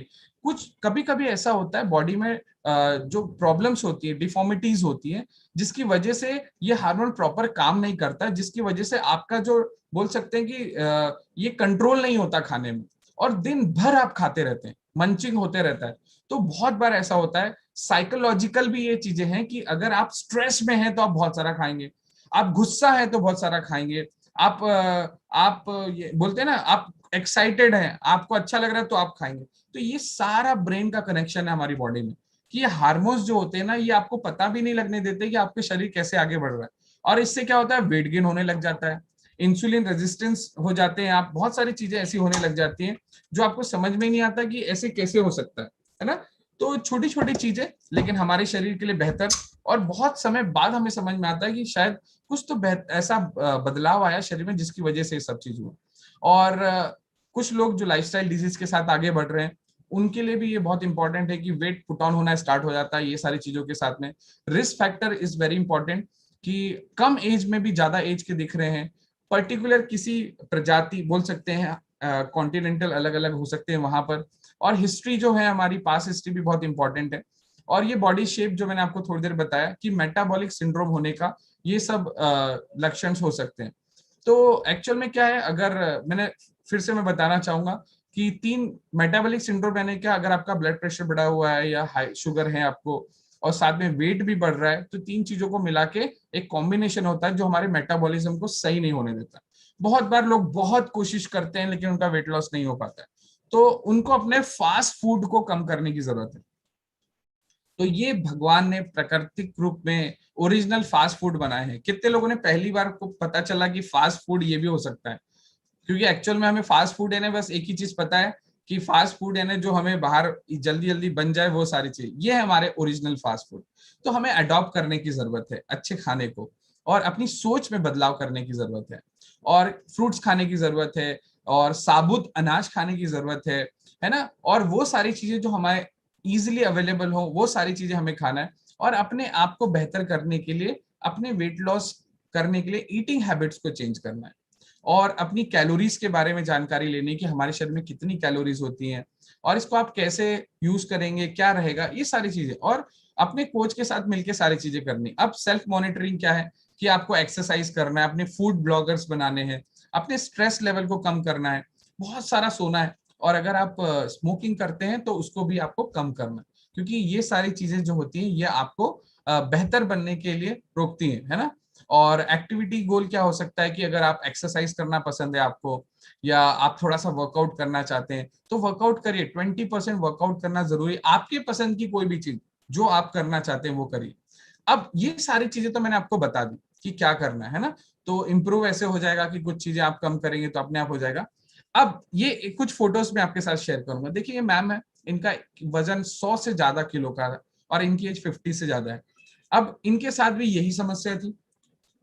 कुछ कभी कभी ऐसा होता है बॉडी में जो प्रॉब्लम्स होती है, डिफॉर्मिटीज होती है, जिसकी वजह से ये हार्मोन प्रॉपर काम नहीं करता, जिसकी वजह से आपका जो बोल सकते हैं कि ये कंट्रोल नहीं होता खाने में, और दिन भर आप खाते रहते हैं, मंचिंग होते रहता है। तो बहुत बार ऐसा होता है, साइकोलॉजिकल भी ये चीजें हैं कि अगर आप स्ट्रेस में हैं तो आप बहुत सारा खाएंगे, आप गुस्सा है तो बहुत सारा खाएंगे, आप ये बोलते हैं ना, आप एक्साइटेड हैं, आपको अच्छा लग रहा है तो आप खाएंगे। तो ये सारा ब्रेन का कनेक्शन है हमारी बॉडी में, कि ये हार्मोन्स जो होते हैं ना, ये आपको पता भी नहीं लगने देते कि आपके शरीर कैसे आगे बढ़ रहा है। और इससे क्या होता है, वेट गेन होने लग जाता है, इंसुलिन रेजिस्टेंस हो जाते हैं आप, बहुत सारी चीजें ऐसी होने लग जाती हैं जो आपको समझ में नहीं आता कि ऐसे कैसे हो सकता है ना। तो छोटी छोटी चीजें, लेकिन हमारे शरीर के लिए बेहतर। और बहुत समय बाद हमें समझ में आता है कि शायद कुछ तो ऐसा बदलाव आया शरीर में जिसकी वजह से ये सब चीज हुआ। और कुछ लोग जो लाइफस्टाइल डिजीज के साथ आगे बढ़ रहे हैं, उनके लिए भी ये बहुत इंपॉर्टेंट है कि वेट पुट ऑन होना स्टार्ट हो जाता है ये सारी चीजों के साथ में। Risk factor is very important, कि कम एज में भी ज्यादा एज के दिख रहे हैं, पर्टिकुलर किसी प्रजाति बोल सकते हैं, कॉन्टिनेंटल अलग अलग हो सकते हैं वहां पर। और हिस्ट्री जो है हमारी, पास हिस्ट्री भी बहुत इंपॉर्टेंट है। और ये बॉडी शेप जो मैंने आपको थोड़ी देर बताया कि मेटाबॉलिक सिंड्रोम होने का ये सब लक्षण हो सकते हैं। तो एक्चुअल में क्या है, अगर मैंने फिर से मैं बताना चाहूंगा कि तीन मेटाबॉलिक सिंड्रोम यानी क्या, अगर आपका ब्लड प्रेशर बढ़ा हुआ है या हाई शुगर है आपको, और साथ में वेट भी बढ़ रहा है, तो तीन चीजों को मिला के एक कॉम्बिनेशन होता है जो हमारे मेटाबॉलिज्म को सही नहीं होने देता। बहुत बार लोग बहुत कोशिश करते हैं लेकिन उनका वेट लॉस नहीं हो पाता है, तो उनको अपने फास्ट फूड को कम करने की जरूरत है। तो ये भगवान ने प्राकृतिक रूप में ओरिजिनल फास्ट फूड बनाए हैं। कितने लोगों ने पहली बार को पता चला कि फास्ट फूड ये भी हो सकता है? क्योंकि एक्चुअल में हमें फास्ट फूड है ना, बस एक ही चीज पता है कि फास्ट फूड यानी जो हमें बाहर जल्दी जल्दी बन जाए वो सारी चीज, ये है हमारे ओरिजिनल फास्ट फूड। तो हमें अडॉप्ट करने की जरूरत है अच्छे खाने को, और अपनी सोच में बदलाव करने की जरूरत है, और फ्रूट्स खाने की जरूरत है, और साबुत अनाज खाने की जरूरत है ना। और वो सारी चीजें जो हमारे इजिली अवेलेबल हो वो सारी चीजें हमें खाना है। और अपने आप को बेहतर करने के लिए, अपने वेट लॉस करने के लिए ईटिंग हैबिट्स को चेंज करना है, और अपनी कैलोरीज के बारे में जानकारी लेनी कि हमारे शरीर में कितनी कैलोरीज होती हैं, और इसको आप कैसे यूज करेंगे, क्या रहेगा, ये सारी चीजें। और अपने कोच के साथ मिलकर सारी चीजें करनी। अब सेल्फ मॉनिटरिंग क्या है कि आपको एक्सरसाइज करना है, अपने फूड ब्लॉगर्स बनाने हैं, अपने स्ट्रेस लेवल को कम करना है, बहुत सारा सोना है, और अगर आप स्मोकिंग करते हैं तो उसको भी आपको कम करना है, क्योंकि ये सारी चीजें जो होती हैं ये आपको बेहतर बनने के लिए रोकती हैं, है ना। और एक्टिविटी गोल क्या हो सकता है कि अगर आप एक्सरसाइज करना पसंद है आपको, या आप थोड़ा सा वर्कआउट करना चाहते हैं तो वर्कआउट करिए, 20% वर्कआउट करना जरूरी, आपके पसंद की कोई भी चीज जो आप करना चाहते हैं वो करिए। अब ये सारी चीजें तो मैंने आपको बता दी कि क्या करना है ना। तो इम्प्रूव ऐसे हो जाएगा कि कुछ चीजें आप कम करेंगे तो अपने आप हो जाएगा। अब ये कुछ फोटोज में आपके साथ शेयर करूंगा। देखिए ये मैम है, इनका वजन 100 से ज्यादा किलो का है, और इनकी एज 50 से ज्यादा है। अब इनके साथ भी यही समस्या थी,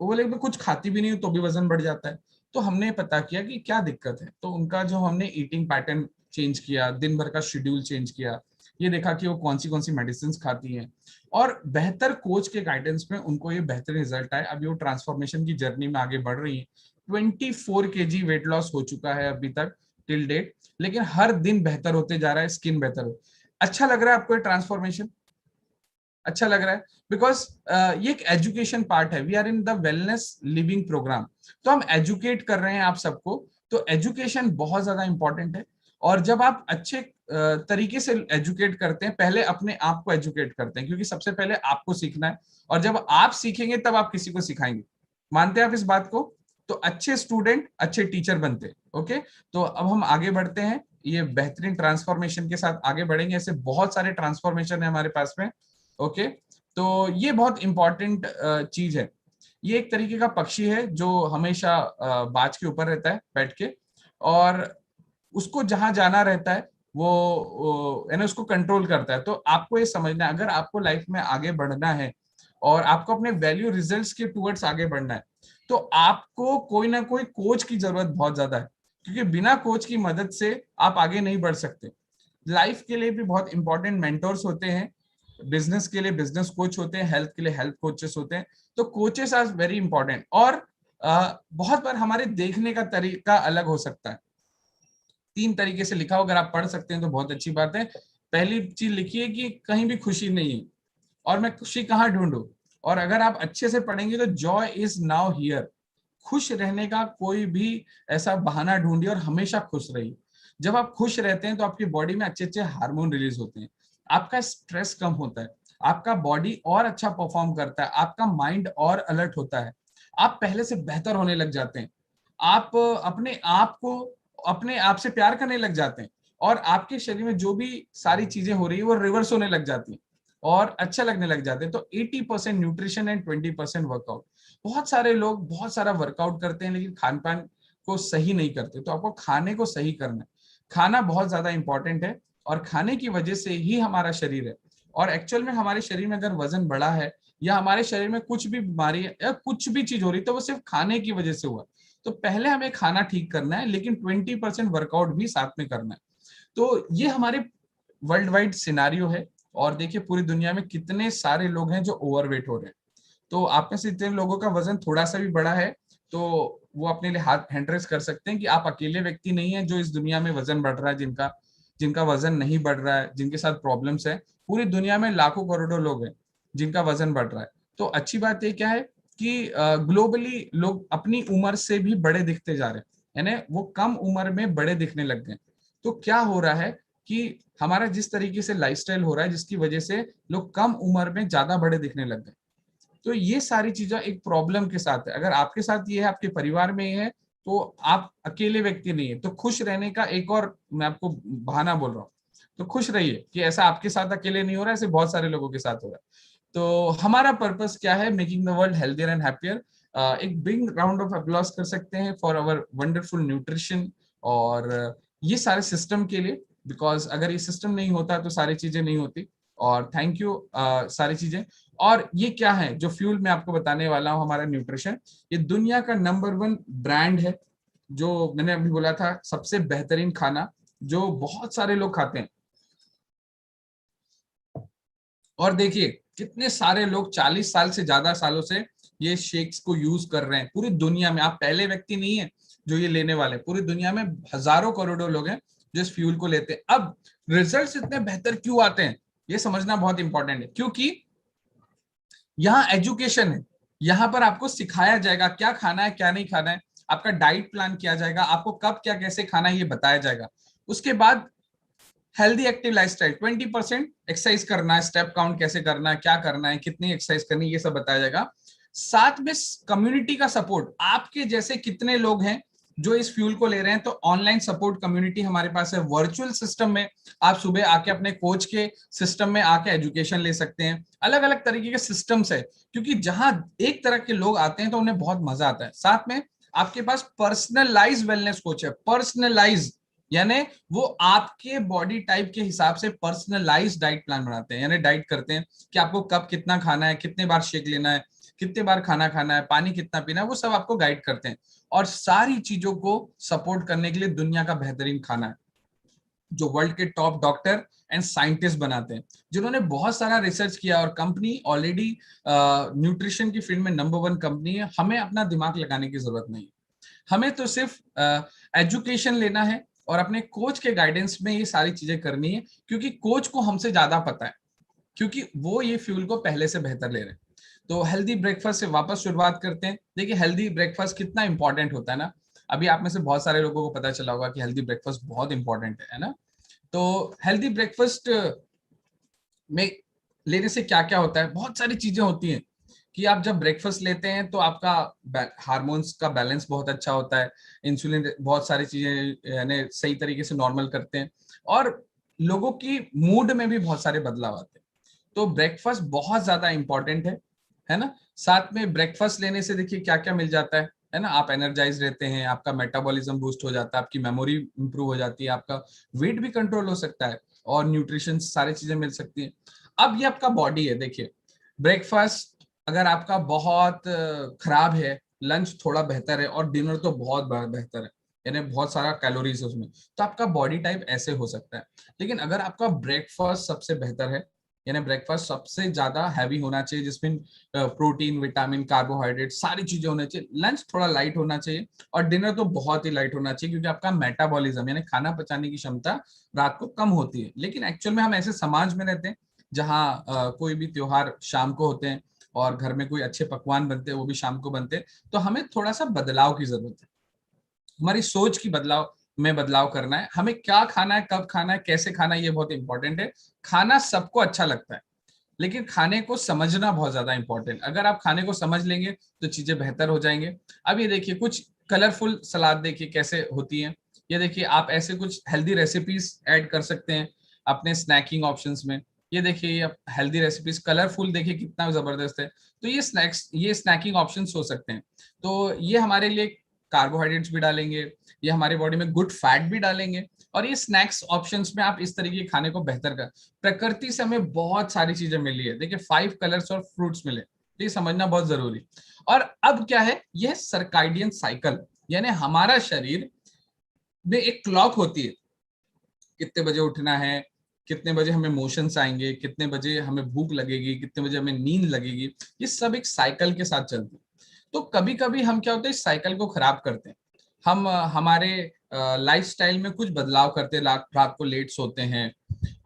वो बोले मैं कुछ खाती भी नहीं हूँ तो भी वजन बढ़ जाता है। तो हमने पता किया कि क्या दिक्कत है, तो उनका जो हमने ईटिंग पैटर्न चेंज किया, दिन भर का शेड्यूल चेंज किया, ये देखा कि वो कौन सी मेडिसिन खाती हैं, और बेहतर कोच के गाइडेंस में उनको ये बेहतर रिजल्ट आए। अभी वो ट्रांसफॉर्मेशन की जर्नी में आगे बढ़ रही है। 24 kg वेट लॉस हो चुका है अभी तक टिल डेट, लेकिन हर दिन बेहतर होते जा रहा है, स्किन बेहतर हो। अच्छा लग रहा है आपको ये ट्रांसफॉर्मेशन? अच्छा लग रहा है, बिकॉज ये एक एजुकेशन पार्ट है। We are in the wellness living program, तो हम एजुकेट कर रहे हैं आप सबको। तो एजुकेशन बहुत ज्यादा इंपॉर्टेंट है, और जब आप अच्छे तरीके से एजुकेट करते हैं, पहले अपने आप को एजुकेट करते हैं, क्योंकि सबसे पहले आपको सीखना है, और जब आप सीखेंगे तब आप किसी को सिखाएंगे। मानते हैं आप इस बात को? तो अच्छे स्टूडेंट अच्छे टीचर बनते हैं। ओके, तो अब हम आगे बढ़ते हैं, ये बेहतरीन ट्रांसफॉर्मेशन के साथ आगे बढ़ेंगे। ऐसे बहुत सारे ट्रांसफॉर्मेशन है हमारे पास में। ओके, तो ये बहुत इंपॉर्टेंट चीज है। ये एक तरीके का पक्षी है जो हमेशा बाज के ऊपर रहता है बैठ के, और उसको जहां जाना रहता है वो यानी उसको कंट्रोल करता है। तो आपको ये समझना है, अगर आपको लाइफ में आगे बढ़ना है और आपको अपने वैल्यू रिजल्ट्स के टुवर्ड्स आगे बढ़ना है, तो आपको कोई ना कोई कोच की जरूरत बहुत ज्यादा है, क्योंकि बिना कोच की मदद से आप आगे नहीं बढ़ सकते। लाइफ के लिए भी बहुत इंपॉर्टेंट मेंटोर्स होते हैं, बिजनेस के लिए बिजनेस कोच होते हैं, हेल्थ के लिए हेल्थ कोचेस होते हैं। तो कोचेस आर वेरी इंपॉर्टेंट। और बहुत बार हमारे देखने का तरीका अलग हो सकता है। 3 तरीके से लिखा हो, अगर आप पढ़ सकते हैं तो बहुत अच्छी बात है। पहली चीज लिखिए कि कहीं भी खुशी नहीं है, और मैं खुशी कहाँ ढूंढूं। और अगर आप अच्छे से पढ़ेंगे तो जॉय इज नाउ हियर, खुश रहने का कोई भी ऐसा बहाना ढूंढिए और हमेशा खुश रहिए। जब आप खुश रहते हैं तो आपकी बॉडी में अच्छे अच्छे हार्मोन रिलीज होते हैं, आपका स्ट्रेस कम होता है, आपका बॉडी और अच्छा परफॉर्म करता है, आपका माइंड और अलर्ट होता है, आप पहले से बेहतर होने लग जाते हैं, आप अपने आप से प्यार करने लग जाते हैं, और आपके शरीर में जो भी सारी चीजें हो रही है वो रिवर्स होने लग जाती हैं और अच्छा लगने लग जाते हैं। तो 80% न्यूट्रिशन एंड 20% वर्कआउट। बहुत सारे लोग बहुत सारा वर्कआउट करते हैं लेकिन खान पान को सही नहीं करते, तो आपको खाने को सही करना है। खाना बहुत ज्यादा इंपॉर्टेंट है, और खाने की वजह से ही हमारा शरीर है। और एक्चुअल में हमारे शरीर में अगर वजन बढ़ा है, या हमारे शरीर में कुछ भी बीमारी है, या कुछ भी चीज हो रही है, तो वो सिर्फ खाने की वजह से हुआ। तो पहले हमें खाना ठीक करना है, लेकिन 20% वर्कआउट भी साथ में करना है। तो ये हमारे वर्ल्ड वाइड सिनारियो है। और देखिए पूरी दुनिया में कितने सारे लोग हैं जो ओवरवेट हो रहे हैं। तो आप में से जितने लोगों का वजन थोड़ा सा भी बड़ा है, तो वो अपने लिए हाथ हैंड रेस कर सकते हैं कि आप अकेले व्यक्ति नहीं है जो इस दुनिया में वजन बढ़ रहा है, जिनका जिनका वजन नहीं बढ़ रहा है, जिनके साथ प्रॉब्लम्स है। पूरी दुनिया में लाखों करोड़ों लोग हैं जिनका वजन बढ़ रहा है। तो अच्छी बात ये क्या है कि ग्लोबली लोग अपनी उम्र से भी बड़े दिखते जा रहे हैं, यानी वो कम उम्र में बड़े दिखने लग गए। तो क्या हो रहा है कि हमारा जिस तरीके से लाइफस्टाइल हो रहा है, जिसकी वजह से लोग कम उम्र में ज्यादा बड़े दिखने लग गए। तो ये सारी चीजें एक प्रॉब्लम के साथ है। अगर आपके साथ ये है, आपके परिवार में ये है, तो आप अकेले व्यक्ति नहीं है। तो खुश रहने का एक और मैं आपको बहाना बोल रहा हूँ। तो खुश रहिए कि ऐसा आपके साथ अकेले नहीं हो रहा है, ऐसे बहुत सारे लोगों के साथ हो रहा है। तो हमारा पर्पस क्या है? Making the world healthier and happier. एक बिग राउंड ऑफ अप्लॉज कर सकते हैं फॉर आवर वंडरफुल न्यूट्रिशन और ये सारे सिस्टम के लिए। बिकॉज अगर ये सिस्टम नहीं होता तो सारी चीजें नहीं होती। और थैंक यू सारी चीजें। और ये क्या है जो फ्यूल मैं आपको बताने वाला हूँ, हमारा न्यूट्रिशन, ये दुनिया का नंबर 1 ब्रांड है। जो मैंने अभी बोला था सबसे बेहतरीन खाना जो बहुत सारे लोग खाते हैं। और देखिए कितने सारे लोग 40 साल से ज्यादा सालों से ये शेक्स को यूज कर रहे हैं पूरी दुनिया में। आप पहले व्यक्ति नहीं है जो ये लेने वाले, पूरी दुनिया में हजारों करोड़ों लोग हैं जो इस फ्यूल को लेते हैं। अब रिजल्ट्स इतने बेहतर क्यों आते हैं ये समझना बहुत इंपॉर्टेंट है, क्योंकि यहाँ एजुकेशन है। यहाँ पर आपको सिखाया जाएगा क्या खाना है क्या नहीं खाना है, आपका डाइट प्लान किया जाएगा, आपको कब क्या कैसे खाना है ये बताया जाएगा। उसके बाद हेल्दी एक्टिव लाइफस्टाइल, 20% एक्सरसाइज करना है, स्टेप काउंट कैसे करना है, क्या करना है, कितनी एक्सरसाइज करनी है, ये सब बताया जाएगा। साथ में कम्युनिटी का सपोर्ट, आपके जैसे कितने लोग हैं जो इस फ्यूल को ले रहे हैं, तो ऑनलाइन सपोर्ट कम्युनिटी हमारे पास है। वर्चुअल सिस्टम में आप सुबह आके अपने कोच के सिस्टम में आके एजुकेशन ले सकते हैं। अलग अलग तरीके के सिस्टम्स है, क्योंकि जहां एक तरह के लोग आते हैं तो उन्हें बहुत मजा आता है। साथ में आपके पास पर्सनलाइज वेलनेस कोच है, पर्सनलाइज यानी वो आपके बॉडी टाइप के हिसाब से पर्सनलाइज डाइट प्लान बनाते हैं, यानी डाइट करते हैं कि आपको कब कितना खाना है, कितने बार शेक लेना है, कितने बार खाना खाना है, पानी कितना पीना है, वो सब आपको गाइड करते हैं। और सारी चीजों को सपोर्ट करने के लिए दुनिया का बेहतरीन खाना है जो वर्ल्ड के टॉप डॉक्टर एंड साइंटिस्ट बनाते हैं, जिन्होंने बहुत सारा रिसर्च किया। और कंपनी ऑलरेडी न्यूट्रिशन की फील्ड में नंबर 1 कंपनी है। हमें अपना दिमाग लगाने की जरूरत नहीं, हमें तो सिर्फ एजुकेशन लेना है और अपने कोच के गाइडेंस में ये सारी चीजें करनी है, क्योंकि कोच को हमसे ज्यादा पता है, क्योंकि वो ये फ्यूल को पहले से बेहतर ले रहे हैं। तो हेल्दी ब्रेकफास्ट से वापस शुरुआत करते हैं। देखिए हेल्दी ब्रेकफास्ट कितना इंपॉर्टेंट होता है ना। अभी आप में से बहुत सारे लोगों को पता चला होगा कि हेल्दी ब्रेकफास्ट बहुत इंपॉर्टेंट है ना। तो हेल्दी ब्रेकफास्ट में लेने से क्या क्या होता है, बहुत सारी चीजें होती हैं कि आप जब ब्रेकफास्ट लेते हैं तो आपका हार्मोन्स का बैलेंस बहुत अच्छा होता है, इंसुलिन, बहुत सारी चीजें यानी सही तरीके से नॉर्मल करते हैं, और लोगों की मूड में भी बहुत सारे बदलाव आते हैं। तो ब्रेकफास्ट बहुत ज्यादा इंपॉर्टेंट है ना। साथ में ब्रेकफास्ट लेने से देखिए क्या क्या मिल जाता है ना। आप एनर्जाइज रहते हैं, आपका मेटाबॉलिज्म बूस्ट हो जाता है, आपकी मेमोरी इंप्रूव हो जाती है, आपका वेट भी कंट्रोल हो सकता है, और न्यूट्रिशन सारी चीजें मिल सकती हैं। अब ये आपका बॉडी है, देखिए ब्रेकफास्ट अगर आपका बहुत खराब है, लंच थोड़ा बेहतर है, और डिनर तो बहुत बेहतर है, यानी बहुत सारा कैलोरीज है उसमें, तो आपका बॉडी टाइप ऐसे हो सकता है। लेकिन अगर आपका ब्रेकफास्ट सबसे बेहतर है, यानी ब्रेकफास्ट सबसे ज्यादा हैवी होना चाहिए, जिसमें प्रोटीन, विटामिन, कार्बोहाइड्रेट सारी चीजें होनी चाहिए, लंच थोड़ा लाइट होना चाहिए, और डिनर तो बहुत ही लाइट होना चाहिए, क्योंकि आपका मेटाबॉलिज्म यानी खाना पचाने की क्षमता रात को कम होती है। लेकिन एक्चुअल में हम ऐसे समाज में रहते हैं जहाँ कोई भी त्योहार शाम को होते हैं, और घर में कोई अच्छे पकवान बनते हैं वो भी शाम को बनते हैं। तो हमें थोड़ा सा बदलाव की जरूरत है, हमारी सोच की बदलाव में बदलाव करना है। हमें क्या खाना है, कब खाना है, कैसे खाना है, ये बहुत इंपॉर्टेंट है। खाना सबको अच्छा लगता है, लेकिन खाने को समझना बहुत ज्यादा इंपॉर्टेंट। अगर आप खाने को समझ लेंगे तो चीजें बेहतर हो जाएंगे। अब ये देखिए कुछ कलरफुल सलाद देखिए कैसे होती है। ये देखिए आप ऐसे कुछ हेल्दी रेसिपीज ऐड कर सकते हैं अपने स्नैकिंग ऑप्शंस में। ये देखिए ये हेल्दी रेसिपीज कलरफुल देखिए कितना जबरदस्त है। तो ये स्नैकिंग ऑप्शंस हो सकते हैं। तो ये हमारे लिए कार्बोहाइड्रेट्स भी डालेंगे, ये हमारे बॉडी में गुड फैट भी डालेंगे, और ये स्नैक्स ऑप्शंस में आप इस तरीके के खाने को बेहतर कर। प्रकृति से हमें बहुत सारी चीजें मिली है, देखिए 5 कलर्स और फ्रूट्स मिले, तो ये समझना बहुत जरूरी। और अब क्या है, यह सर्काइडियन साइकिल, यानी हमारा शरीर में एक क्लॉक होती है, कितने बजे उठना है, कितने बजे हमें मोशंस आएंगे, कितने बजे हमें भूख लगेगी, कितने बजे हमें नींद लगेगी, ये सब एक साइकिल के साथ चलती है। तो कभी कभी हम क्या होते हैं, इस साइकिल को खराब करते हैं। हम हमारे लाइफस्टाइल में कुछ बदलाव करते हैं, रात को लेट सोते हैं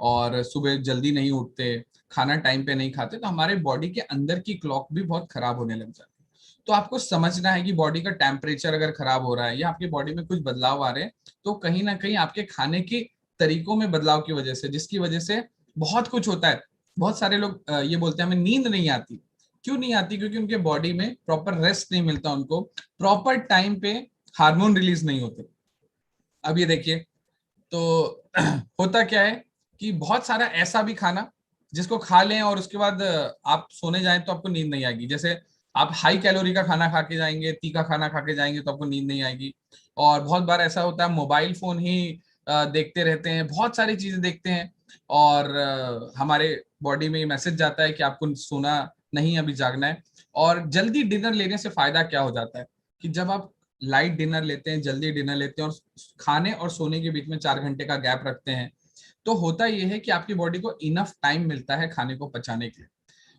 और सुबह जल्दी नहीं उठते, खाना टाइम पे नहीं खाते, तो हमारे बॉडी के अंदर की क्लॉक भी बहुत खराब होने लग जाती है। तो आपको समझना है कि बॉडी का टेम्परेचर अगर खराब हो रहा है या आपकी बॉडी में कुछ बदलाव आ रहे हैं, तो कहीं ना कहीं आपके खाने के तरीकों में बदलाव की वजह से, जिसकी वजह से बहुत कुछ होता है। बहुत सारे लोग ये बोलते हैं हमें नींद नहीं आती। क्यों नहीं आती? क्योंकि उनके बॉडी में प्रॉपर रेस्ट नहीं मिलता, उनको प्रॉपर टाइम पे हार्मोन रिलीज नहीं होते। अब ये देखिए, तो होता क्या है कि बहुत सारा ऐसा भी खाना जिसको खा लें और उसके बाद आप सोने जाएं तो आपको नींद नहीं आएगी। जैसे आप हाई कैलोरी का खाना खा के जाएंगे, तीखा खाना खा के जाएंगे तो आपको नींद नहीं आएगी। और बहुत बार ऐसा होता है मोबाइल फोन ही देखते रहते हैं, बहुत सारी चीजें देखते हैं, और हमारे बॉडी में मैसेज जाता है कि आपको सोना नहीं, अभी जागना है। और जल्दी डिनर लेने से फायदा क्या हो जाता है कि जब आप लाइट डिनर लेते हैं, जल्दी डिनर लेते हैं और खाने और सोने के बीच में 4 घंटे का गैप रखते हैं, तो होता यह है कि आपकी बॉडी को इनफ टाइम मिलता है खाने को पचाने के लिए।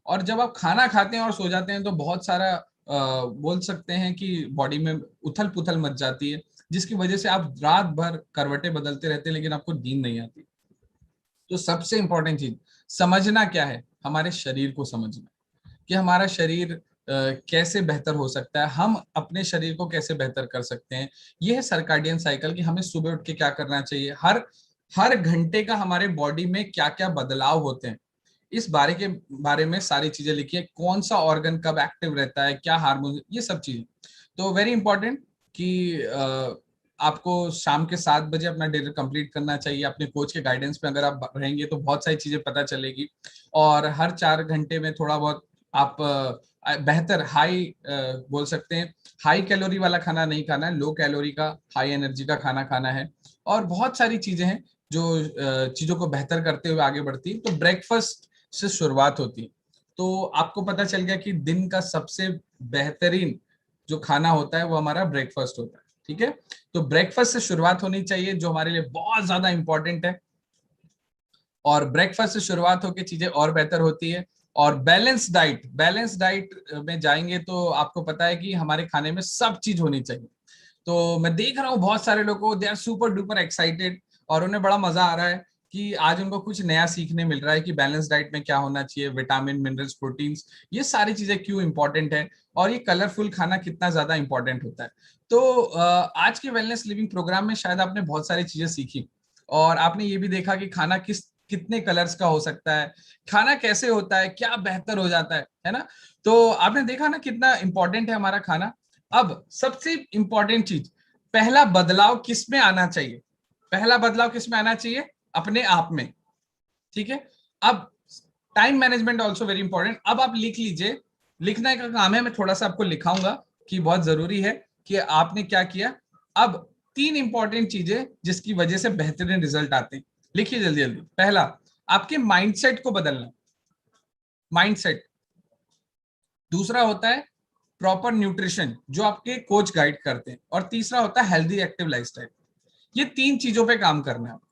और जब आप खाना खाते हैं और सो जाते हैं तो बहुत सारा बोल सकते हैं कि बॉडी में उथल पुथल मच जाती है, जिसकी वजह से आप रात भर करवटें बदलते रहते हैं लेकिन आपको नींद नहीं आती। तो सबसे इंपॉर्टेंट चीज समझना क्या है, हमारे शरीर को समझना कि हमारा शरीर कैसे बेहतर हो सकता है, हम अपने शरीर को कैसे बेहतर कर सकते हैं। ये है सर्काडियन साइकिल कि हमें सुबह उठ के क्या करना चाहिए, हर हर घंटे का हमारे बॉडी में क्या क्या बदलाव होते हैं, इस बारे में सारी चीजें लिखी है। कौन सा ऑर्गन कब एक्टिव रहता है, क्या हार्मोन, ये सब चीजें। तो वेरी इंपॉर्टेंट कि आपको शाम के 7 बजे अपना डिनर कंप्लीट करना चाहिए। अपने कोच के गाइडेंस पे अगर आप रहेंगे तो बहुत सारी चीजें पता चलेगी। और हर 4 घंटे में थोड़ा बहुत आप बेहतर हाई बोल सकते हैं हाई कैलोरी वाला खाना नहीं खाना है, लो कैलोरी का हाई एनर्जी का खाना खाना है। और बहुत सारी चीजें हैं जो चीजों को बेहतर करते हुए आगे बढ़ती है। तो ब्रेकफास्ट से शुरुआत होती है। तो आपको पता चल गया कि दिन का सबसे बेहतरीन जो खाना होता है वो हमारा ब्रेकफास्ट होता है। ठीक है, तो ब्रेकफास्ट से शुरुआत होनी चाहिए जो हमारे लिए बहुत ज्यादा इंपॉर्टेंट है। और ब्रेकफास्ट से शुरुआत होकर चीजें और बेहतर होती है। और बैलेंस डाइट में जाएंगे तो आपको पता है कि हमारे खाने में सब चीज होनी चाहिए। तो मैं देख रहा हूँ बहुत सारे लोगों, they are super duper excited और उन्हें बड़ा मजा आ रहा है कि आज उनको कुछ नया सीखने मिल रहा है कि बैलेंस डाइट में क्या होना चाहिए, विटामिन, मिनरल्स, प्रोटीन्स, ये सारी चीजें क्यों इंपॉर्टेंट है और ये कलरफुल खाना कितना ज्यादा इंपॉर्टेंट होता है। तो आज के वेलनेस लिविंग प्रोग्राम में शायद आपने बहुत सारी चीजें सीखी और आपने ये भी देखा कि खाना कितने कलर्स का हो सकता है, खाना कैसे होता है, क्या बेहतर हो जाता है ना। तो आपने देखा ना कितना इंपॉर्टेंट है हमारा खाना। अब सबसे इंपॉर्टेंट चीज, पहला बदलाव किस में आना चाहिए, पहला बदलाव किस में आना चाहिए, अपने आप में। ठीक है, अब time management also very important. अब आप लिख लीजिए, लिखने का काम है, मैं थोड़ा सा आपको लिखाऊंगा कि बहुत जरूरी है कि आपने क्या किया। अब 3 इंपॉर्टेंट चीजें जिसकी वजह से बेहतरीन रिजल्ट आते हैं, लिखिए जल्दी जल्दी। पहला, आपके माइंडसेट को बदलना, माइंडसेट। दूसरा होता है प्रॉपर न्यूट्रिशन जो आपके कोच गाइड करते हैं। और तीसरा होता है हेल्दी एक्टिव लाइफस्टाइल। ये 3 चीजों पे काम करना है आपको।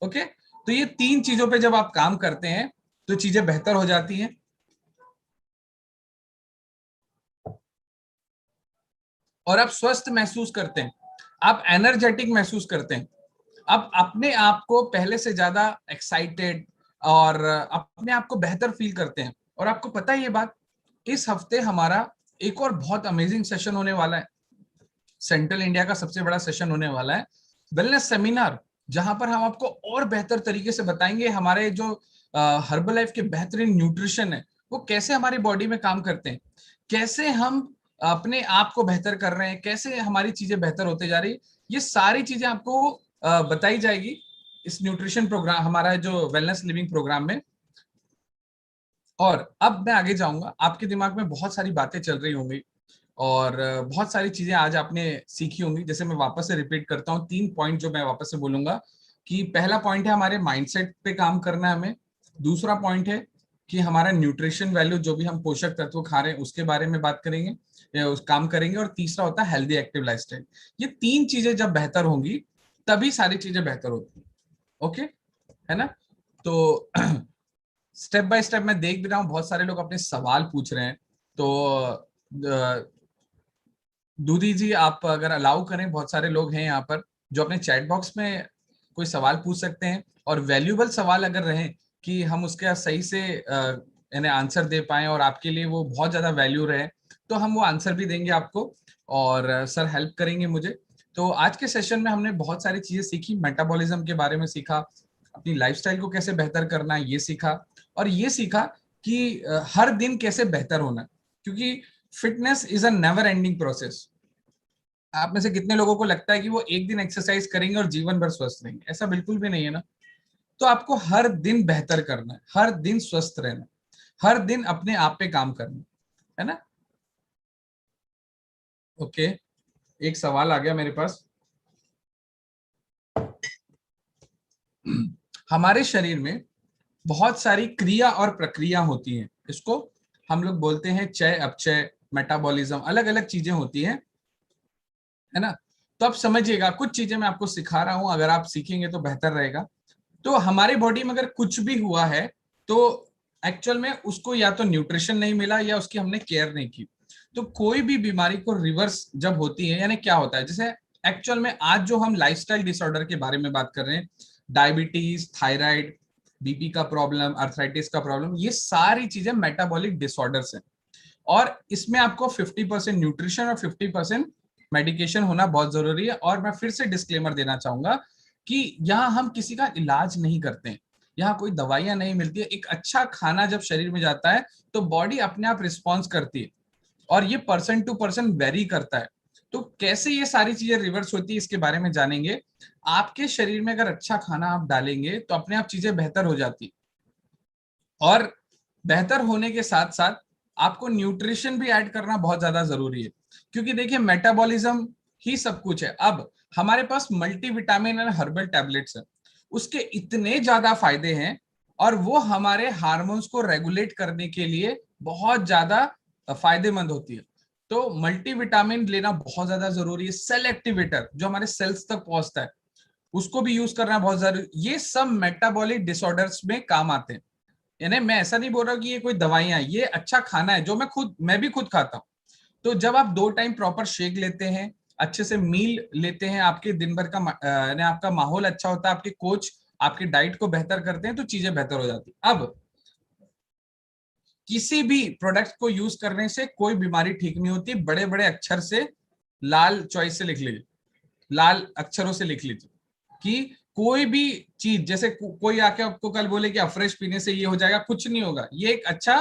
ओके, तो ये 3 चीजों पे जब आप काम करते हैं तो चीजें बेहतर हो जाती हैं और आप स्वस्थ महसूस करते हैं, आप एनर्जेटिक महसूस करते हैं, आप अपने आप को पहले से ज्यादा एक्साइटेड और अपने आप को बेहतर फील करते हैं। और आपको पता है ये बात, इस हफ्ते हमारा एक और बहुत अमेजिंग सेशन होने वाला है। सेंट्रल इंडिया का सबसे बड़ा सेशन होने वाला है, वेलनेस सेमिनार, जहां पर हम आपको और बेहतर तरीके से बताएंगे हमारे जो हर्बल लाइफ के बेहतरीन न्यूट्रिशन है वो कैसे हमारी बॉडी में काम करते हैं, कैसे हम अपने आप को बेहतर कर रहे हैं, कैसे हमारी चीजें बेहतर होते जा रही है। ये सारी चीजें आपको बताई जाएगी इस न्यूट्रिशन प्रोग्राम, हमारा जो वेलनेस लिविंग प्रोग्राम में। और अब मैं आगे जाऊंगा, आपके दिमाग में बहुत सारी बातें चल रही होंगी और बहुत सारी चीजें आज आपने सीखी होंगी। जैसे मैं वापस से रिपीट करता हूँ 3 पॉइंट जो मैं वापस से बोलूंगा कि पहला पॉइंट है हमारे माइंडसेट पे काम करना है हमें। दूसरा पॉइंट है कि हमारा न्यूट्रिशन वैल्यू, जो भी हम पोषक तत्व खा रहे हैं उसके बारे में बात करेंगे या उस काम करेंगे। और तीसरा होता है हेल्दी एक्टिव लाइफस्टाइल। ये 3 चीजें जब बेहतर होंगी तभी सारी चीजें बेहतर होती है। ओके, है ना। तो स्टेप बाय स्टेप मैं देख भी रहा हूँ बहुत सारे लोग अपने सवाल पूछ रहे हैं। तो दूधी जी आप अगर अलाउ करें, बहुत सारे लोग हैं यहाँ पर जो अपने चैट बॉक्स में कोई सवाल पूछ सकते हैं और वैल्यूएबल सवाल अगर रहे कि हम उसके सही से यानी आंसर दे पाए और आपके लिए वो बहुत ज्यादा वैल्यू रहे, तो हम वो आंसर भी देंगे आपको और सर हेल्प करेंगे मुझे। तो आज के सेशन में हमने बहुत सारी चीजें सीखी, मेटाबॉलिज्म के बारे में सीखा, अपनी लाइफस्टाइल को कैसे बेहतर करना है ये सीखा, और ये सीखा कि हर दिन कैसे बेहतर होना है। क्योंकि fitness is a never ending process. आप में से कितने लोगों को लगता है कि वो एक दिन एक्सरसाइज करेंगे और जीवन भर स्वस्थ रहेंगे? ऐसा बिल्कुल भी नहीं है ना। तो आपको हर दिन बेहतर करना है, हर दिन स्वस्थ रहना, हर दिन अपने आप पे काम करना है ना। ओके, एक सवाल आ गया मेरे पास। हमारे शरीर में बहुत सारी क्रिया और प्रक्रिया होती हैं, इसको हम लोग बोलते हैं चय अपचय, मेटाबॉलिज्म, अलग अलग चीजें होती हैं, है ना। तो आप समझिएगा, कुछ चीजें मैं आपको सिखा रहा हूं, अगर आप सीखेंगे तो बेहतर रहेगा। तो हमारे बॉडी में अगर कुछ भी हुआ है तो एक्चुअल में उसको या तो न्यूट्रिशन नहीं मिला या उसकी हमने केयर नहीं की। तो कोई भी बीमारी को रिवर्स जब होती है, यानी क्या होता है, जैसे एक्चुअल में आज जो हम लाइफस्टाइल डिसऑर्डर के बारे में बात कर रहे हैं, डायबिटीज, थायराइड, बीपी का प्रॉब्लम, अर्थराइटिस का प्रॉब्लम, ये सारी चीजें मेटाबॉलिक डिसऑर्डर्स हैं। और इसमें आपको 50% न्यूट्रिशन और 50% मेडिकेशन होना बहुत जरूरी है। और मैं फिर से डिस्क्लेमर देना चाहूंगा कि यहाँ हम किसी का इलाज नहीं करते हैं, यहाँ कोई दवाइयां नहीं मिलती है। एक अच्छा खाना जब शरीर में जाता है तो बॉडी अपने आप रिस्पॉन्स करती है, और ये पर्सन टू पर्सन वेरी करता है। तो कैसे ये सारी चीजें रिवर्स होती है इसके बारे में जानेंगे। आपके शरीर में अगर अच्छा खाना आप डालेंगे तो अपने आप चीजें बेहतर हो जाती, और बेहतर होने के साथ साथ आपको न्यूट्रिशन भी ऐड करना बहुत ज्यादा जरूरी है, क्योंकि देखिए मेटाबॉलिज्म ही सब कुछ है। अब हमारे पास मल्टीविटामिन एंड हर्बल टैबलेट्स है, उसके इतने ज्यादा फायदे हैं, और वो हमारे हार्मोन्स को रेगुलेट करने के लिए बहुत ज्यादा फायदेमंद होती है। तो मल्टीविटामिन लेना बहुत ज्यादा जरूरी है। सेल एक्टिवेटर जो हमारे सेल्स तक पहुंचता है, उसको भी यूज करना बहुत जरूरी। ये सब मेटाबॉलिक डिसऑर्डर्स में काम आते हैं। यानी मैं ऐसा नहीं बोल रहा कि ये कोई दवाइयां, ये अच्छा खाना है जो मैं भी खुद खाता हूँ। तो जब आप 2 टाइम प्रॉपर शेक लेते हैं, अच्छे से मील लेते हैं, आपके दिन भर का यानी आपका माहौल अच्छा होता है, आपके कोच आपकी डाइट को बेहतर करते हैं, तो चीजें बेहतर हो जाती। अब किसी भी प्रोडक्ट को यूज करने से कोई बीमारी ठीक नहीं होती। बड़े बड़े अक्षर से लाल चॉइस से लिख लीजिए, लाल अक्षरों से लिख लीजिए कि कोई भी चीज, जैसे कोई आके आपको कल बोले कि अफ्रेश पीने से ये हो जाएगा, कुछ नहीं होगा। ये एक अच्छा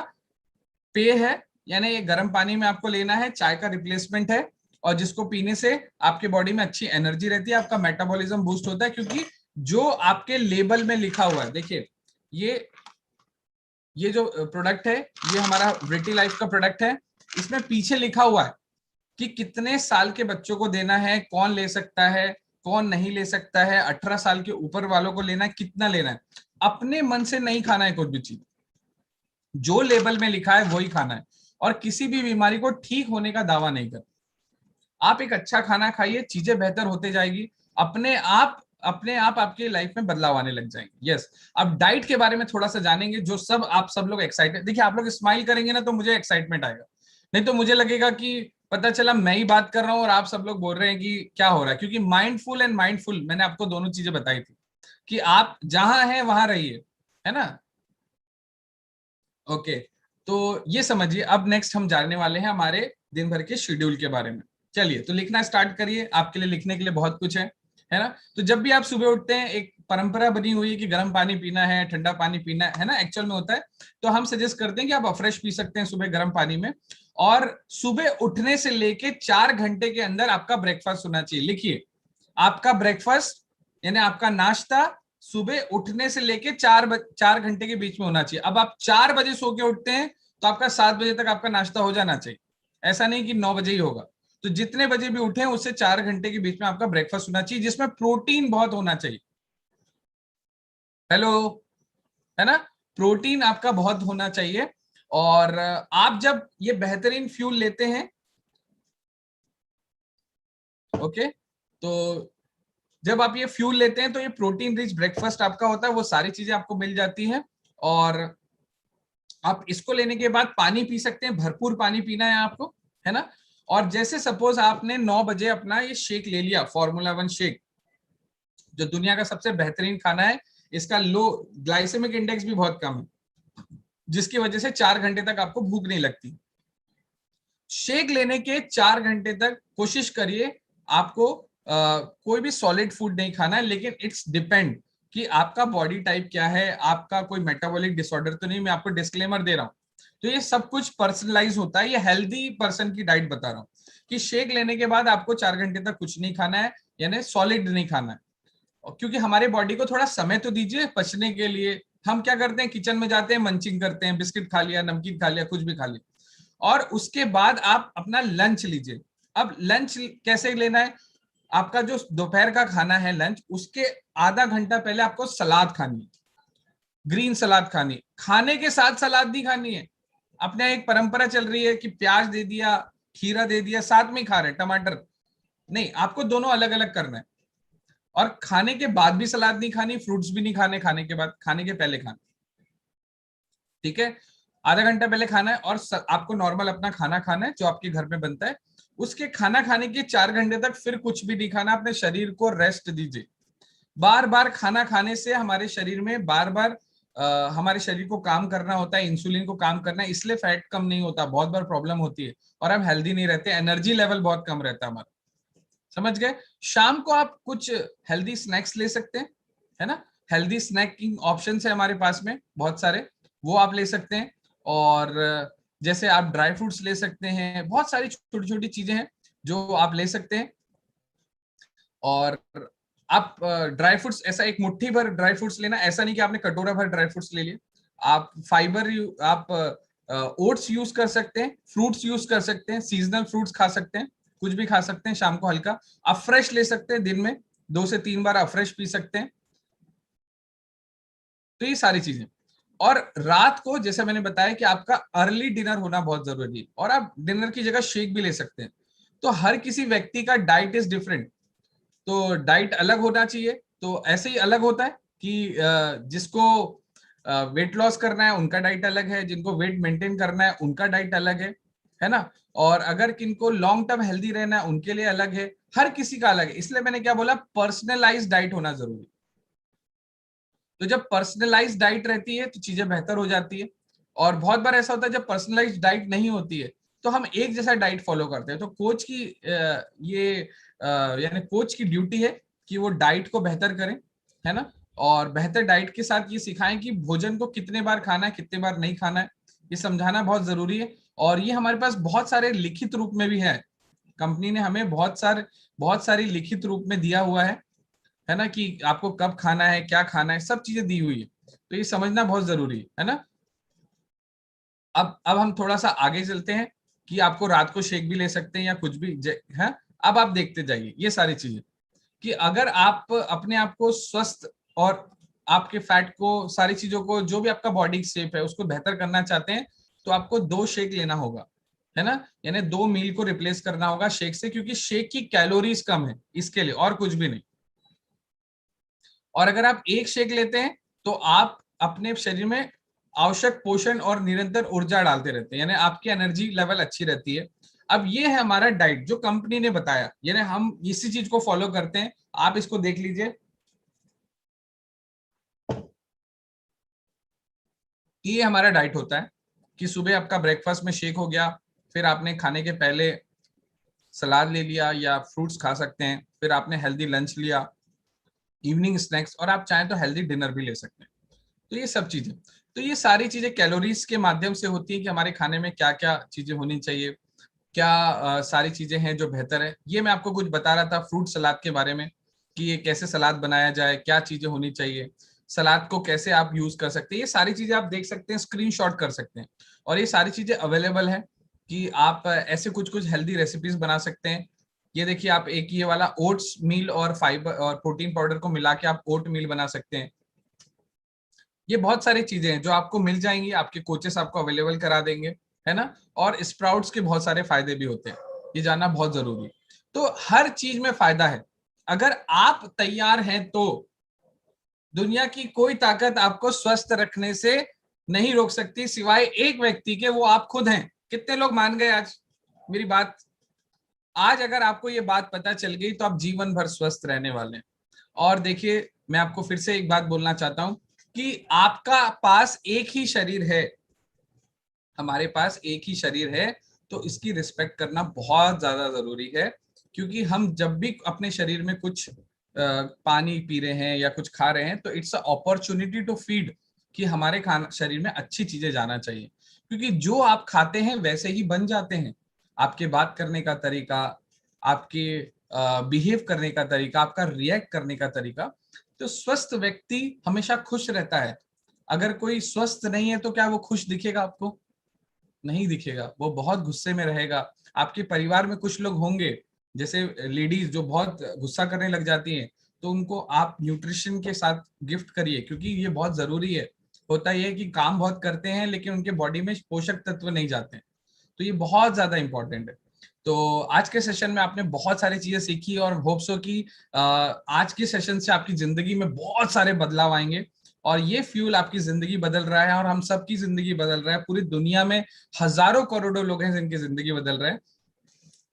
पेय है, यानी ये गर्म पानी में आपको लेना है, चाय का रिप्लेसमेंट है, और जिसको पीने से आपके बॉडी में अच्छी एनर्जी रहती है, आपका मेटाबॉलिज्म बूस्ट होता है। क्योंकि जो आपके लेबल में लिखा हुआ है, देखिए ये जो प्रोडक्ट है, ये हमारा ब्रिटी लाइफ का प्रोडक्ट है, इसमें पीछे लिखा हुआ है कि कितने साल के बच्चों को देना है, कौन ले सकता है, कौन नहीं ले सकता है, 18 साल के ऊपर वालों को लेना है, कितना लेना है। अपने मन से नहीं खाना है कुछ भी चीज, जो लेबल में लिखा है वही खाना है, और किसी भी बीमारी को ठीक होने का दावा नहीं कर। आप एक अच्छा खाना खाइए, चीजें बेहतर होते जाएगी, अपने आप आपके लाइफ में बदलाव आने लग जाएंगे। यस। अब डाइट के बारे में थोड़ा सा जानेंगे, जो सब आप सब लोग एक्साइटेड, देखिए आप लोग स्माइल करेंगे ना तो मुझे एक्साइटमेंट आएगा, नहीं तो मुझे लगेगा कि पता चला मैं ही बात कर रहा हूं और आप सब लोग बोल रहे हैं कि क्या हो रहा है। क्योंकि माइंडफुल एंड माइंडफुल मैंने आपको दोनों चीजें बताई थी कि आप जहां हैं वहां रहिए, है ना। ओके, तो ये समझिए। अब नेक्स्ट हम जानने वाले हैं हमारे दिन भर के शेड्यूल के बारे में। चलिए तो लिखना स्टार्ट करिए, आपके लिए लिखने के लिए बहुत कुछ है ना। तो जब भी आप सुबह उठते हैं, एक परंपरा बनी हुई है कि गर्म पानी पीना है, ठंडा पानी पीना है ना, एक्चुअल में होता है। तो हम सजेस्ट करते हैं कि आप अफ्रेश पी सकते हैं सुबह गर्म पानी में। और सुबह उठने से लेके 4 घंटे के अंदर आपका ब्रेकफास्ट होना चाहिए। लिखिए, आपका ब्रेकफास्ट यानी आपका नाश्ता सुबह उठने से लेके 4 घंटे के बीच में होना चाहिए। अब आप 4 बजे सो के उठते हैं तो आपका 7 बजे तक आपका नाश्ता हो जाना चाहिए। ऐसा नहीं कि 9 बजे ही होगा। तो जितने बजे भी उठे उससे 4 घंटे के बीच में आपका ब्रेकफास्ट होना चाहिए, जिसमें प्रोटीन बहुत होना चाहिए। हेलो, है ना। प्रोटीन आपका बहुत होना चाहिए। और आप जब ये बेहतरीन फ्यूल लेते हैं, ओके, तो जब आप ये फ्यूल लेते हैं तो ये प्रोटीन रिच ब्रेकफास्ट आपका होता है, वो सारी चीजें आपको मिल जाती हैं। और आप इसको लेने के बाद पानी पी सकते हैं, भरपूर पानी पीना है आपको, है ना। और जैसे सपोज आपने 9 बजे अपना ये शेक ले लिया, फॉर्मूला 1 शेक, जो दुनिया का सबसे बेहतरीन खाना है, इसका लो ग्लाइसेमिक इंडेक्स भी बहुत कम है, जिसकी वजह से 4 घंटे तक आपको भूख नहीं लगती। शेक लेने के 4 घंटे तक कोशिश करिए आपको कोई भी सॉलिड फूड नहीं खाना है, लेकिन इट्स डिपेंड कि आपका बॉडी टाइप क्या है, आपका कोई मेटाबॉलिक डिसऑर्डर तो नहीं। मैं आपको डिस्क्लेमर दे रहा हूं, तो ये सब कुछ पर्सनलाइज होता है, ये हेल्दी पर्सन की डाइट बता रहा हूँ कि शेक लेने के बाद आपको 4 घंटे तक कुछ नहीं खाना है, यानी सॉलिड नहीं खाना है। क्योंकि हमारे बॉडी को थोड़ा समय तो दीजिए पचने के लिए। हम क्या करते हैं, किचन में जाते हैं, मंचिंग करते हैं, बिस्किट खा लिया, नमकीन खा लिया, कुछ भी खा लिया, और उसके बाद आप अपना लंच लीजिए। अब लंच कैसे लेना है, आपका जो दोपहर का खाना है लंच, उसके आधा घंटा पहले आपको सलाद खानी है, ग्रीन सलाद खानी है। खाने के साथ सलाद नहीं खानी है। अपने एक परंपरा चल रही है कि प्याज दे दिया, खीरा दे दिया, साथ में ही खा रहे हैं, टमाटर नहीं, आपको दोनों अलग अलग करना है। और खाने के बाद भी सलाद नहीं खानी, फ्रूट्स भी नहीं खाने खाने के बाद, खाने के पहले खाना, ठीक है। आधा घंटा पहले खाना है और आपको नॉर्मल अपना खाना खाना है जो आपके घर में बनता है। उसके खाना खाने के 4 घंटे तक फिर कुछ भी नहीं खाना, अपने शरीर को रेस्ट दीजिए। बार बार खाना खाने से हमारे शरीर में बार बार हमारे शरीर को काम करना होता है, इंसुलिन को काम करना है, इसलिए फैट कम नहीं होता, बहुत बार प्रॉब्लम होती है और हम हेल्दी नहीं रहते, एनर्जी लेवल बहुत कम रहता है हमारा, समझ गए। शाम को आप कुछ हेल्दी स्नैक्स ले सकते हैं, है ना। हेल्दी स्नैकिंग ऑप्शन है हमारे पास में बहुत सारे, वो आप ले सकते हैं। और जैसे आप ड्राई फ्रूट्स ले सकते हैं, बहुत सारी छोटी छोटी चीजें हैं जो आप ले सकते हैं। और आप ड्राई फ्रूट्स, ऐसा एक मुट्ठी भर ड्राई फ्रूट्स लेना, ऐसा नहीं कि आपने कटोरा भर ड्राई फ्रूट्स ले लिए। आप फाइबर, आप ओट्स यूज कर सकते हैं, फ्रूट्स यूज कर सकते हैं, सीजनल फ्रूट्स खा सकते हैं, कुछ भी खा सकते हैं। शाम को हल्का आप फ्रेश ले सकते हैं, दिन में 2 से 3 बार आप फ्रेश पी सकते हैं। तो ये सारी चीजें। और रात को जैसे मैंने बताया कि आपका अर्ली डिनर होना बहुत जरूरी है, और आप डिनर की जगह शेक भी ले सकते हैं। तो हर किसी व्यक्ति का डाइट इज डिफरेंट, तो डाइट अलग होना चाहिए। तो ऐसे ही अलग होता है कि जिसको वेट लॉस करना है उनका डाइट अलग है, जिनको वेट मेंटेन करना है उनका डाइट अलग है ना। और अगर किनको लॉन्ग टर्म हेल्दी रहना है उनके लिए अलग है, हर किसी का अलग है। इसलिए मैंने क्या बोला, पर्सनलाइज डाइट होना जरूरी। तो जब पर्सनलाइज डाइट रहती है तो चीजें बेहतर हो जाती है। और बहुत बार ऐसा होता है जब पर्सनलाइज डाइट नहीं होती है तो हम एक जैसा डाइट फॉलो करते हैं। तो कोच की यानी कोच की ड्यूटी है कि वो डाइट को बेहतर करें, है ना। और बेहतर डाइट के साथ ये सिखाएं कि भोजन को कितने बार खाना है, कितने बार नहीं खाना है, ये समझाना बहुत जरूरी है। और ये हमारे पास बहुत सारे लिखित रूप में भी है, कंपनी ने हमें बहुत सारी लिखित रूप में दिया हुआ है ना, कि आपको कब खाना है, क्या खाना है, सब चीजें दी हुई है। तो ये समझना बहुत जरूरी है ना। अब हम थोड़ा सा आगे चलते हैं कि आपको रात को शेक भी ले सकते हैं या कुछ भी है। अब आप देखते जाइए ये सारी चीजें, कि अगर आप अपने आप को स्वस्थ और आपके फैट को, सारी चीजों को, जो भी आपका बॉडी शेप है उसको बेहतर करना चाहते हैं, तो आपको 2 शेक लेना होगा, है ना। यानी 2 मील को रिप्लेस करना होगा शेक से, क्योंकि शेक की कैलोरीज कम है इसके लिए, और कुछ भी नहीं। और अगर आप एक शेक लेते हैं तो आप अपने शरीर में आवश्यक पोषण और निरंतर ऊर्जा डालते रहते हैं, यानी आपकी एनर्जी लेवल अच्छी रहती है। अब ये है हमारा डाइट जो कंपनी ने बताया, यानी हम इसी चीज को फॉलो करते हैं। आप इसको देख लीजिए कि ये हमारा डाइट होता है कि सुबह आपका ब्रेकफास्ट में शेक हो गया, फिर आपने खाने के पहले सलाद ले लिया या फ्रूट्स खा सकते हैं, फिर आपने हेल्दी लंच लिया, इवनिंग स्नैक्स, और आप चाहें तो हेल्दी डिनर भी ले सकते हैं। तो ये सब चीजें, तो ये सारी चीजें कैलोरीज के माध्यम से होती है कि हमारे खाने में क्या क्या चीजें होनी चाहिए, क्या सारी चीजें हैं जो बेहतर है। ये मैं आपको कुछ बता रहा था फ्रूट सलाद के बारे में, कि ये कैसे सलाद बनाया जाए, क्या चीजें होनी चाहिए, सलाद को कैसे आप यूज कर सकते हैं। ये सारी चीजें आप देख सकते हैं, स्क्रीनशॉट कर सकते हैं, और ये सारी चीजें अवेलेबल है कि आप ऐसे कुछ कुछ हेल्दी रेसिपीज बना सकते हैं। ये देखिए, आप एक ये वाला ओट्स मील और फाइबर और प्रोटीन पाउडर को मिला के आप ओट मील बना सकते हैं। ये बहुत सारी चीजें हैं जो आपको मिल जाएंगी, आपके कोचेस आपको अवेलेबल करा देंगे, है ना। और स्प्राउट्स के बहुत सारे फायदे भी होते हैं, ये जानना बहुत जरूरी है। तो हर चीज में फायदा है, अगर आप तैयार हैं तो दुनिया की कोई ताकत आपको स्वस्थ रखने से नहीं रोक सकती, सिवाय एक व्यक्ति के, वो आप खुद हैं। कितने लोग मान गए आज मेरी बात? आज अगर आपको ये बात पता चल गई तो आप जीवन भर स्वस्थ रहने वाले हैं। और देखिए, मैं आपको फिर से एक बात बोलना चाहता हूं कि आपका पास एक ही शरीर है, हमारे पास एक ही शरीर है, तो इसकी रिस्पेक्ट करना बहुत ज्यादा जरूरी है। क्योंकि हम जब भी अपने शरीर में कुछ पानी पी रहे हैं या कुछ खा रहे हैं, तो it's a opportunity to feed, कि हमारे खाना शरीर में अच्छी चीजें जाना चाहिए। क्योंकि जो आप खाते हैं वैसे ही बन जाते हैं, आपके बात करने का तरीका, आपके बिहेव करने का तरीका, आपका रिएक्ट करने का तरीका। तो स्वस्थ व्यक्ति हमेशा खुश रहता है। अगर कोई स्वस्थ नहीं है तो क्या वो खुश दिखेगा आपको? नहीं दिखेगा, वो बहुत गुस्से में रहेगा। आपके परिवार में कुछ लोग होंगे जैसे लेडीज जो बहुत गुस्सा करने लग जाती हैं, तो उनको आप न्यूट्रिशन के साथ गिफ्ट करिए, क्योंकि ये बहुत जरूरी है। होता ये है कि काम बहुत करते हैं लेकिन उनके बॉडी में पोषक तत्व नहीं जाते हैं, तो ये बहुत ज्यादा इंपॉर्टेंट है। तो आज के सेशन में आपने बहुत सारी चीजें सीखी और होप सो कि आज के सेशन से आपकी जिंदगी में बहुत सारे बदलाव आएंगे, और ये फ्यूल आपकी जिंदगी बदल रहा है और हम सबकी जिंदगी बदल रहा है। पूरी दुनिया में हजारों करोड़ों लोग हैं जिनकी जिंदगी बदल रहे हैं।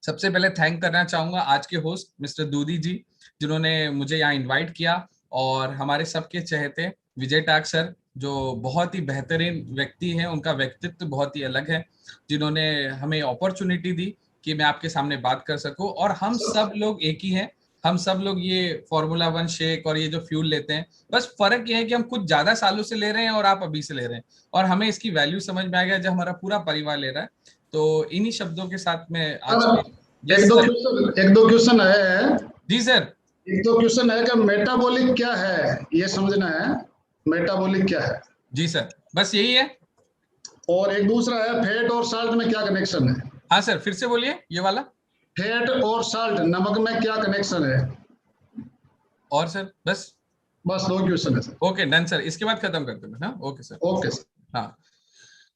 सबसे पहले थैंक करना चाहूंगा आज के होस्ट मिस्टर दूधी जी, जिन्होंने मुझे यहाँ इनवाइट किया, और हमारे सबके चहेते विजय टाक सर, जो बहुत ही बेहतरीन व्यक्ति हैं, उनका व्यक्तित्व बहुत ही अलग है, जिन्होंने हमें अपॉर्चुनिटी दी कि मैं आपके सामने बात कर सकूं। और हम सब लोग एक ही हैं, हम सब लोग ये फॉर्मूला 1 शेक और ये जो फ्यूल लेते हैं, बस फर्क ये है कि हम कुछ ज्यादा सालों से ले रहे हैं और आप अभी से ले रहे हैं, और हमें इसकी वैल्यू समझ में आ गया जब हमारा पूरा परिवार ले रहा है। तो इन्हीं शब्दों के साथ में आज के एक दो क्वेश्चन है जी सर। एक दो क्वेश्चन है कि मेटाबॉलिक क्या है, ये समझना है, मेटाबॉलिक क्या है। जी सर, बस यही है। और एक दूसरा है, फैट और साल्ट में क्या कनेक्शन है। हाँ सर, फिर से बोलिए ये वाला। फैट और साल्ट, नमक में क्या कनेक्शन है। और सर बस दो क्वेश्चन है सर। ओके डन सर, इसके बाद खत्म करते हैं। हाँ ओके सर। Okay sir. हाँ,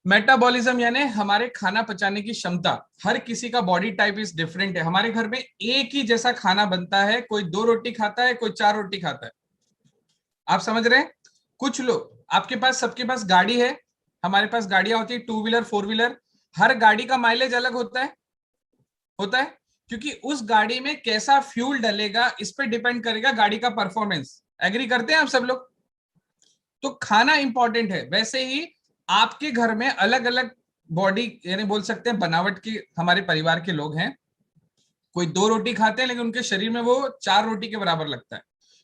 मेटाबॉलिज्म यानी हमारे खाना पचाने की क्षमता। हर किसी का बॉडी टाइप इज डिफरेंट है। हमारे घर में एक ही जैसा खाना बनता है, कोई 2 रोटी खाता है, कोई 4 रोटी खाता है। आप समझ रहे हैं? कुछ लोग, आपके पास, सबके पास गाड़ी है, हमारे पास गाड़ियां होती है 2 व्हीलर 4 व्हीलर, हर गाड़ी का माइलेज अलग होता है, क्योंकि उस गाड़ी में कैसा फ्यूल डलेगा इस पे डिपेंड करेगा गाड़ी का परफॉर्मेंस। एग्री करते हैं आप सब लोग? तो खाना इंपॉर्टेंट है। वैसे ही आपके घर में अलग अलग बॉडी, यानी बोल सकते हैं बनावट के हमारे परिवार के लोग हैं। कोई 2 रोटी खाते हैं लेकिन उनके शरीर में वो 4 रोटी के बराबर लगता है,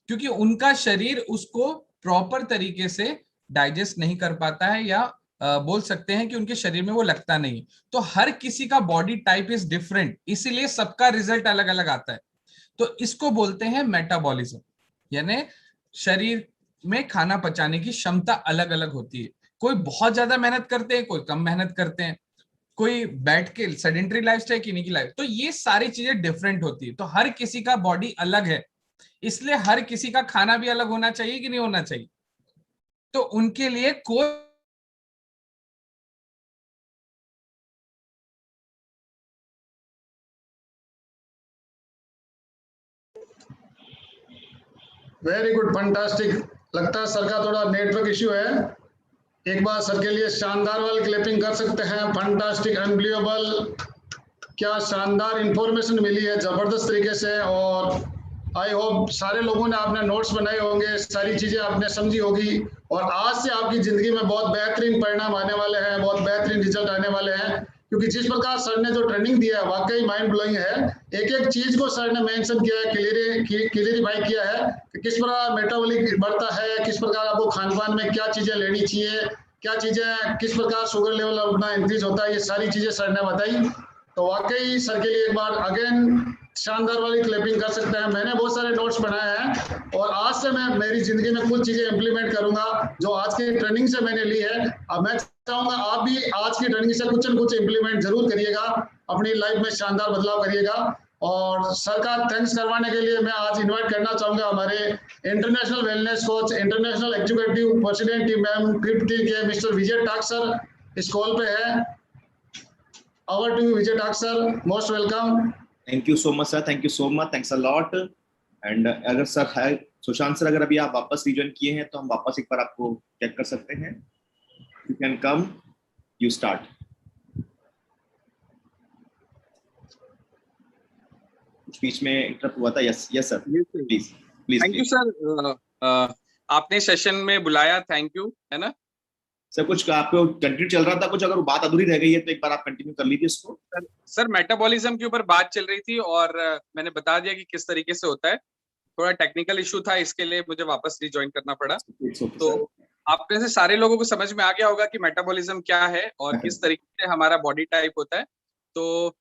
क्योंकि उनका शरीर उसको प्रॉपर तरीके से डाइजेस्ट नहीं कर पाता है, या बोल सकते हैं कि उनके शरीर में वो लगता नहीं। तो हर किसी का बॉडी टाइप इज डिफरेंट, इसीलिए सबका रिजल्ट अलग अलग आता है। तो इसको बोलते हैं मेटाबॉलिज्म, यानी शरीर में खाना पचाने की क्षमता अलग अलग होती है। कोई बहुत ज्यादा मेहनत करते हैं, कोई कम मेहनत करते हैं, कोई बैठ के सेडेंटरी लाइफस्टाइल की नहीं की लाइफ, तो ये सारी चीजें डिफरेंट होती है। तो हर किसी का बॉडी अलग है, इसलिए हर किसी का खाना भी अलग होना चाहिए कि नहीं होना चाहिए। तो उनके लिए कोई वेरी गुड, फंटास्टिक। लगता है सर का थोड़ा नेटवर्क इश्यू है। एक बार सर के लिए शानदार वाली क्लैपिंग कर सकते हैं। फंटास्टिक, अनबिलीवेबल, क्या शानदार इंफॉर्मेशन मिली है, जबरदस्त तरीके से। और आई होप सारे लोगों ने आपने नोट्स बनाए होंगे, सारी चीजें आपने समझी होगी, और आज से आपकी जिंदगी में बहुत बेहतरीन परिणाम आने वाले हैं, बहुत बेहतरीन रिजल्ट आने वाले हैं। क्योंकि जिस प्रकार सर ने जो ट्रेनिंग दिया है वाकई माइंड ब्लोइंग है। एक एक चीज को सर ने मेंशन किया है, क्लियरिफाई किया है कि किस प्रकार मेटाबॉलिक बढ़ता है, किस प्रकार आपको खान पान में क्या चीजें लेनी चाहिए, क्या चीजें, किस प्रकार शुगर लेवल अपना इंक्रीज होता है, ये सारी चीजें सर ने बताई। तो वाकई सर के लिए एक बार अगेन शानदार वाली क्लैपिंग कर सकते हैं। मैंने बहुत सारे नोट्स बनाए हैं और आज से मैं मेरी जिंदगी में कुछ चीजें इंप्लीमेंट करूंगा जो आज की ट्रेनिंग से मैंने ली है। अब मैं चाहूंगा आप भी आज की ट्रेनिंग से कुछ न कुछ इंप्लीमेंट जरूर करिएगा, अपनी लाइफ में शानदार बदलाव करिएगा। और सर का थैंक्स करवाने के लिए मैं आज इन्वाइट करना चाहूंगा हमारे international wellness coach, international executive president team ma'am 50 के मिस्टर विजय टाक सर इस कॉल पे है। Over to Vijay Tak sir, most welcome. Thank you so much sir, thank you so much, thanks a lot. And अगर सर है Sushant sir, अगर अभी आप वापस रिजॉइन किए हैं तो हम वापस एक बार आपको चेक कर सकते हैं। You can come, you start. बीच में इंटरप्ट हुआ था। Yes yes sir, please please. Thank you sir, आपने सेशन में बुलाया, थैंक यू, है ना सर। कुछ आपको कंटिन्यू चल रहा था, कुछ अगर बात अधूरी रह गई है तो एक बार आप कंटिन्यू कर लीजिए इसको। सर मेटाबॉलिज्म के ऊपर बात चल रही थी और मैंने बता दिया कि किस तरीके से होता है। थोड़ा टेक्निकल इशू था, इसके लिए मुझे वापस रिजॉइन करना पड़ा। तो आप में से सारे लोगों को समझ में आ गया होगा कि मेटाबॉलिज्म क्या है और किस तरीके से हमारा बॉडी टाइप होता है। तो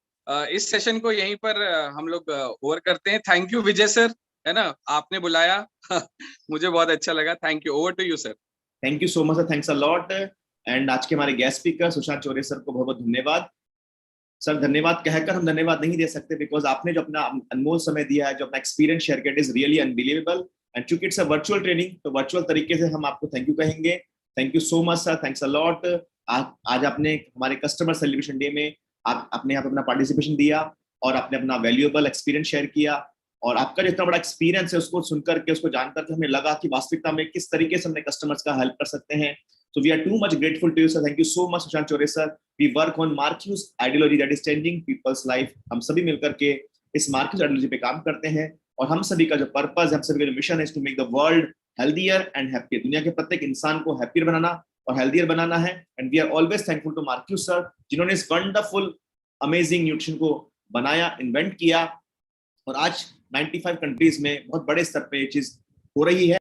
इस सेशन को यहीं पर हम लोग ओवर करते हैं। थैंक यू विजय सर, है ना, आपने बुलाया मुझे बहुत अच्छा लगा। Thank you, over to you sir. Thank you so much sir, thanks a lot. And आज के हमारे guest speaker Sushant Chaure sir को बहुत बहुत धन्यवाद। सर धन्यवाद कहकर हम धन्यवाद नहीं दे सकते, बिकॉज आपने जो अपना अनमोल समय दिया है, जो अपना एक्सपीरियंस शेयर किया, it is really unbelievable. And चूंकि इट्स अ वर्चुअल ट्रेनिंग, तो वर्चुअल तरीके से हम आपको थैंक यू कहेंगे। Thank you so much sir, thanks a lot. आज आपने हमारे कस्टमर सेलिब्रेशन डे में आपने यहाँ पे अपना पार्टिसिपेशन दिया और आपने अपना वैल्यूएबल एक्सपीरियंस शेयर किया, और आपका जितना बड़ा एक्सपीरियंस है उसको सुनकर के, उसको जानकर के हमें लगा कि वास्तविकता में किस तरीके से हमने कस्टमर्स का हेल्प कर सकते हैं। So we are too much grateful to you, sir. Thank you so much, Sushant Chore sir. We work on Marcus ideology that is changing people's life. हम सभी मिलकर के इस Marcus ideology पे काम करते हैं, और हम सभी का जो पर्पस है, हम सभी का जो मिशन है, to make the world healthier and happier. दुनिया के प्रत्येक इंसान को हैप्पियर बनाना और हेल्थियर बनाना है। And we are always thankful to Marcus sir, जिन्होंने इस वंडरफुल अमेजिंग न्यूट्रिशन को बनाया, इन्वेंट किया, और आज 95 कंट्रीज में बहुत बड़े स्तर पे ये चीज हो रही है।